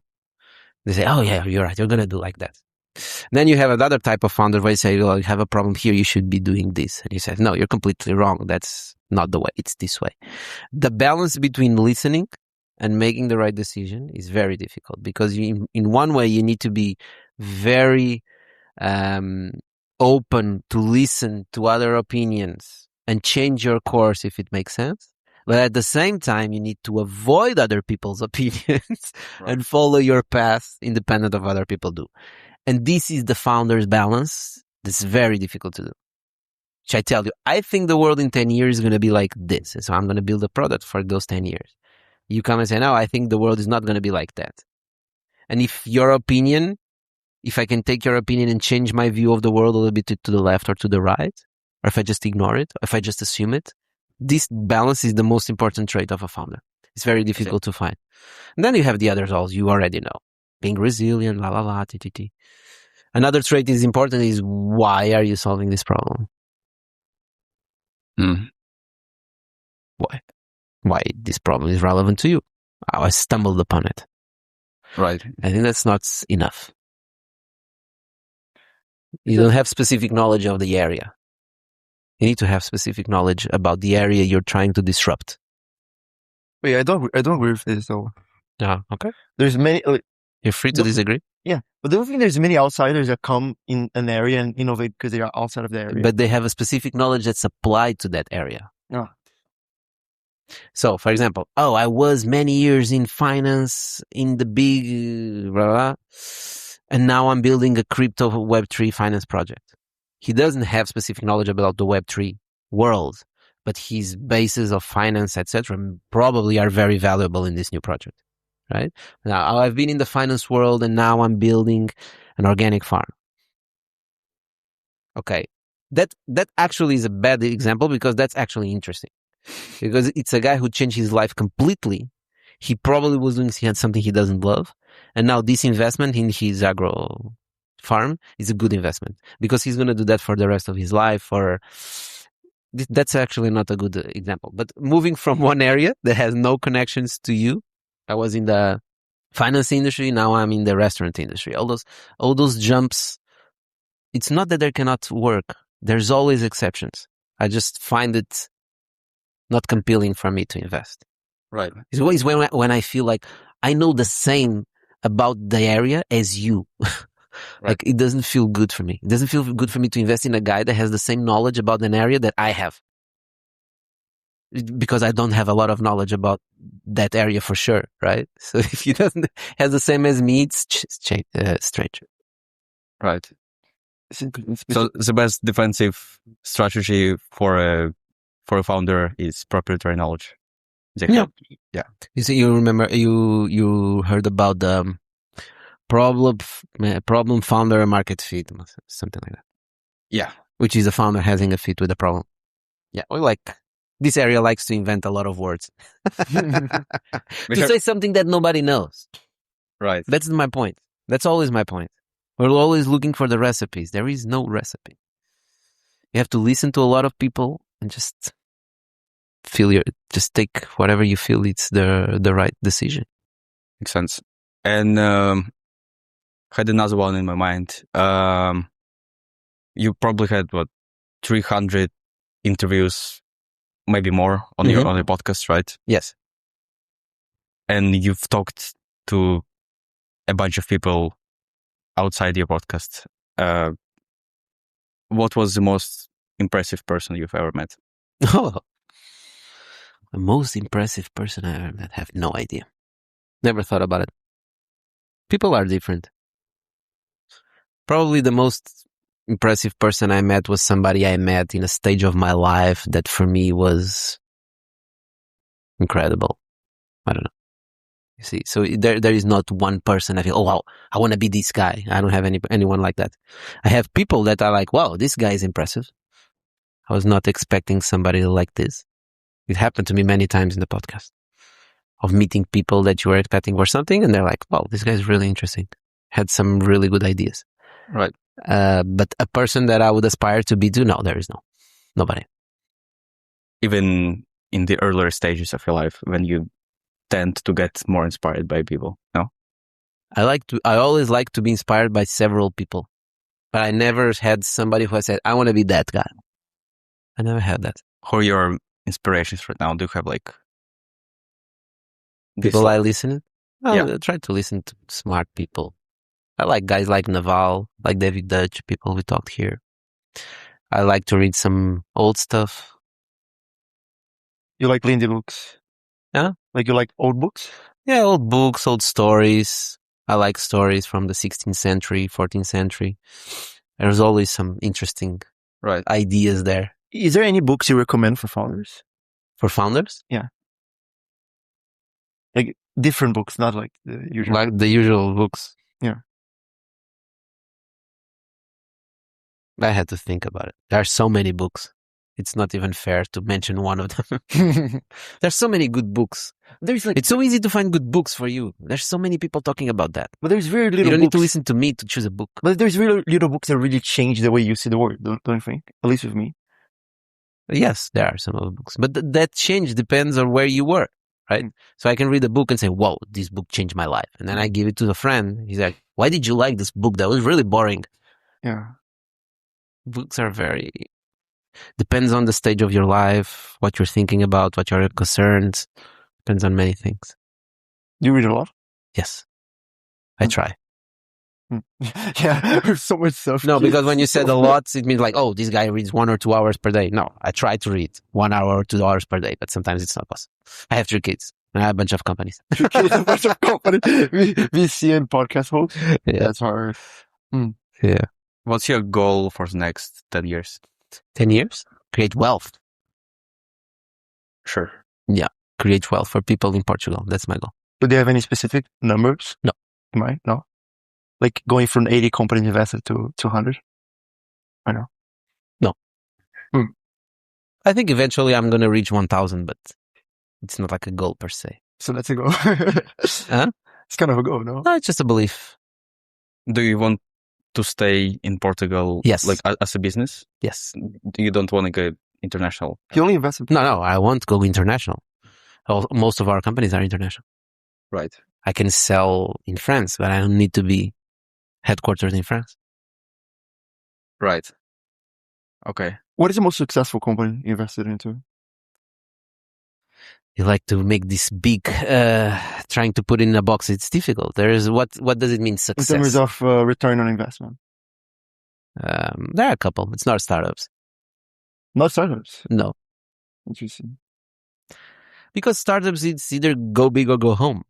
They say, oh yeah, you're right. You're going to do like that. Then you have another type of founder where you say, well, you have a problem here. You should be doing this. And you say, no, you're completely wrong. That's not the way. It's this way. The balance between listening and making the right decision is very difficult because in one way you need to be very open to listen to other opinions and change your course if it makes sense. But at the same time, you need to avoid other people's opinions and follow your path independent of other people do. And this is the founder's balance. That's very difficult to do. Which I tell you, I think the world in 10 years is going to be like this. So I'm going to build a product for those 10 years. You come and say, no, I think the world is not going to be like that. And if your opinion, if I can take your opinion and change my view of the world a little bit to the left or to the right, or if I just ignore it, or if I just assume it, this balance is the most important trait of a founder. It's very difficult to find. And then you have the others all you already know. Being resilient, t. Another trait is important is why are you solving this problem? Why this problem is relevant to you? How I stumbled upon it. Right. I think that's not enough. You don't have specific knowledge of the area. You need to have specific knowledge about the area you're trying to disrupt. Wait, I don't agree with this though. Okay. There's many. You're free to disagree. Yeah, but don't think there's many outsiders that come in an area and innovate because they are outside of the area. But they have a specific knowledge that's applied to that area. Yeah. So, for example, I was many years in finance in the big blah, blah, and now I'm building a crypto Web3 finance project. He doesn't have specific knowledge about the Web3 world, but his bases of finance, etc., probably are very valuable in this new project, right? Now, I've been in the finance world and now I'm building an organic farm. Okay. That actually is a bad example because that's actually interesting. Because it's a guy who changed his life completely. He probably was doing something he doesn't love. And now this investment in his agro farm is a good investment because he's going to do that for the rest of his life. Or that's actually not a good example. But moving from one area that has no connections to you, I was in the finance industry. Now I'm in the restaurant industry. All those jumps. It's not that they cannot work. There's always exceptions. I just find it not compelling for me to invest. Right. It's always when I feel like I know the same about the area as you. Like it doesn't feel good for me. It doesn't feel good for me to invest in a guy that has the same knowledge about an area that I have. Because I don't have a lot of knowledge about that area for sure, right? So if he doesn't has the same as me, it's strange. Right. So the best defensive strategy for a founder is proprietary knowledge. Yeah. You see, you remember you heard about the problem founder market fit, something like that. Yeah, which is a founder having a fit with a problem. Yeah, we like this area likes to invent a lot of words to say something that nobody knows. Right. That's my point. That's always my point. We're always looking for the recipes. There is no recipe. You have to listen to a lot of people and just take whatever you feel it's the right decision. Makes sense. And had another one in my mind. You probably had 300 interviews, maybe more on your podcast, right? Yes. And you've talked to a bunch of people outside your podcast. What was the most impressive person you've ever met? Oh, the most impressive person I ever met. I have no idea. Never thought about it. People are different. Probably the most impressive person I met was somebody I met in a stage of my life that for me was incredible. I don't know. You see, so there is not one person I feel, oh wow, I want to be this guy. I don't have anyone like that. I have people that are like, wow, this guy is impressive. I was not expecting somebody like this. It happened to me many times in the podcast of meeting people that you were expecting for something and they're like, wow, this guy is really interesting. Had some really good ideas. Right. But a person that I would aspire to be no, there is nobody. Even in the earlier stages of your life when you tend to get more inspired by people, no? I always like to be inspired by several people, but I never had somebody who said, I want to be that guy. I never had that. Who are your inspirations right now? Do you have people I listen to? Yeah. I try to listen to smart people. I like guys like Naval, like David Deutsch, people we talked here. I like to read some old stuff. You like Lindy books? Yeah. Like you like old books? Yeah, old books, old stories. I like stories from the 16th century, 14th century. There's always some interesting ideas there. Is there any books you recommend for founders? For founders? Yeah. Like different books, not like the usual. Like the usual books. Yeah. I had to think about it. There are so many books. It's not even fair to mention one of them. There's so many good books. It's so easy to find good books for you. There's so many people talking about that. But there's very little You don't books. need to listen to me to choose a book. But there's very little books that really change the way you see the world, don't you think? At least with me. Yes, there are some other books. But that change depends on where you were, right? So I can read a book and say, whoa, this book changed my life. And then I give it to a friend. He's like, why did you like this book? That was really boring. Yeah. Books are depends on the stage of your life, what you're thinking about, what your concerns. Depends on many things. Do you read a lot? Yes. I try. Yeah, there's so much stuff. No, because when you said a lot, it means like, oh, this guy reads 1 or 2 hours per day. No, I try to read 1 hour or 2 hours per day, but sometimes it's not possible. I have 3 kids. I have a bunch of companies. A bunch of company, VC and podcast hosts. Yeah. That's hard. Yeah. What's your goal for the next 10 years? 10 years? Create wealth. Sure. Create wealth for people in Portugal. That's my goal. Do they have any specific numbers? No. Right? No. Like going from 80 companies invested to 200? I know. No. I think eventually I'm going to reach 1,000, but it's not like a goal per se. So that's a goal. Huh? It's kind of a goal, no? No, it's just a belief. Do you want to stay in Portugal? Yes. Like as a business? Yes. You don't want to go international? You only invest in... No, I want to go international. Most of our companies are international. Right. I can sell in France, but I don't need to be headquartered in France. Right. Okay. What is the most successful company you invested into? You like to make this big, trying to put it in a box. It's difficult. What does it mean In success? terms of return on investment? There are a couple. It's not startups. Not startups. No. Interesting. Because startups, it's either go big or go home.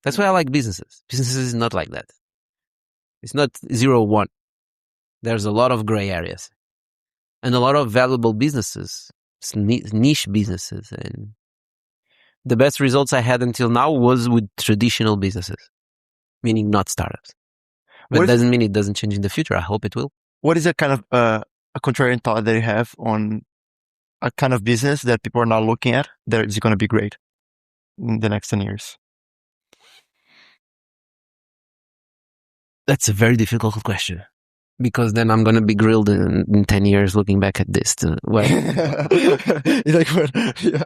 That's why I like businesses. Businesses is not like that. It's not 0-1. There's a lot of gray areas. And a lot of valuable businesses, niche businesses. And the best results I had until now was with traditional businesses, meaning not startups. But it doesn't mean it doesn't change in the future. I hope it will. What is a kind of a contrarian thought that you have on a kind of business that people are not looking at that is going to be great in the next 10 years? That's a very difficult question. Because then I'm going to be grilled in 10 years looking back at this. Like what? Yeah.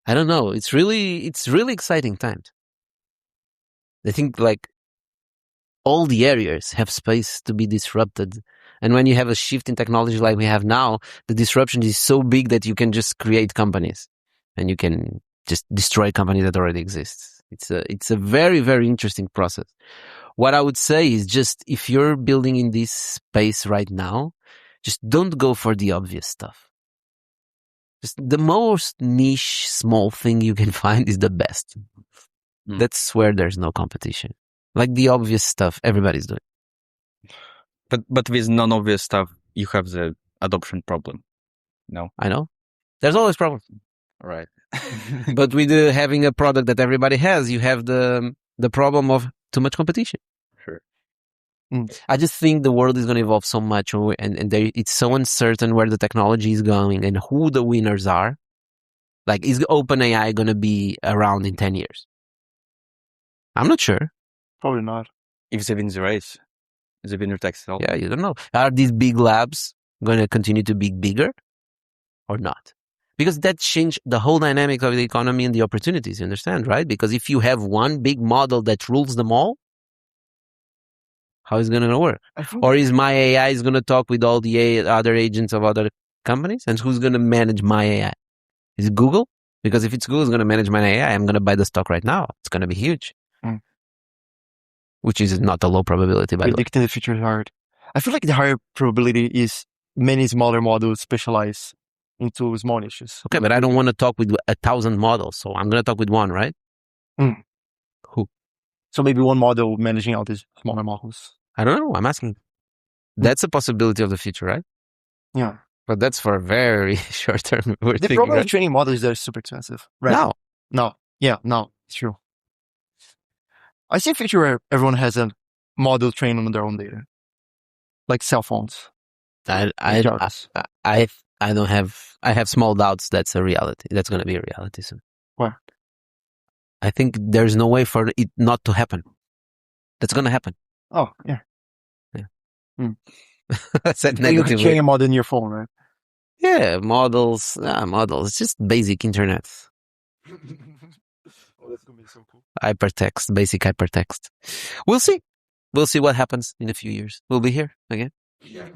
I don't know. It's really exciting times. I think like all the areas have space to be disrupted. And when you have a shift in technology like we have now, the disruption is so big that you can just create companies and you can just destroy companies that already exist. It's a very, very interesting process. What I would say is just if you're building in this space right now, just don't go for the obvious stuff. Just the most niche, small thing you can find is the best. That's where there's no competition. Like the obvious stuff, everybody's doing. But with non-obvious stuff, you have the adoption problem. No? I know. There's always problems. Right. But with having a product that everybody has, you have the problem of too much competition. Sure. I just think the world is going to evolve so much, and it's so uncertain where the technology is going and who the winners are. Like, is OpenAI going to be around in 10 years? I'm not sure. Probably not. If they win the race, the winner takes it all. Yeah, you don't know. Are these big labs going to continue to be bigger or not? Because that changed the whole dynamic of the economy and the opportunities, you understand, right? Because if you have one big model that rules them all, how is it going to work? Or is my AI is going to talk with all the other agents of other companies? And who's going to manage my AI? Is it Google? Because if it's Google is going to manage my AI, I'm going to buy the stock right now. It's going to be huge. Which is not a low probability, by the way. Predicting the future is hard. I feel like the higher probability is many smaller models specialize into small niches. Okay, but I don't want to talk with 1,000 models, so I'm going to talk with one, right? Who? So maybe one model managing all these smaller models. I don't know. I'm asking. That's a possibility of the future, right? Yeah. But that's for a very short term. The problem with training models is they're super expensive. Right? No. Yeah, no, it's true. I see a future where everyone has a model trained on their own data. Like cell phones. I have small doubts that's a reality. That's going to be a reality soon. Why? I think there's no way for it not to happen. That's going to happen. Oh, yeah. That's a You negative can train a model in your phone, right? Yeah, models. It's just basic internet. Oh, that's going to be so cool. Hypertext, basic hypertext. We'll see. We'll see what happens in a few years. We'll be here again. Yeah.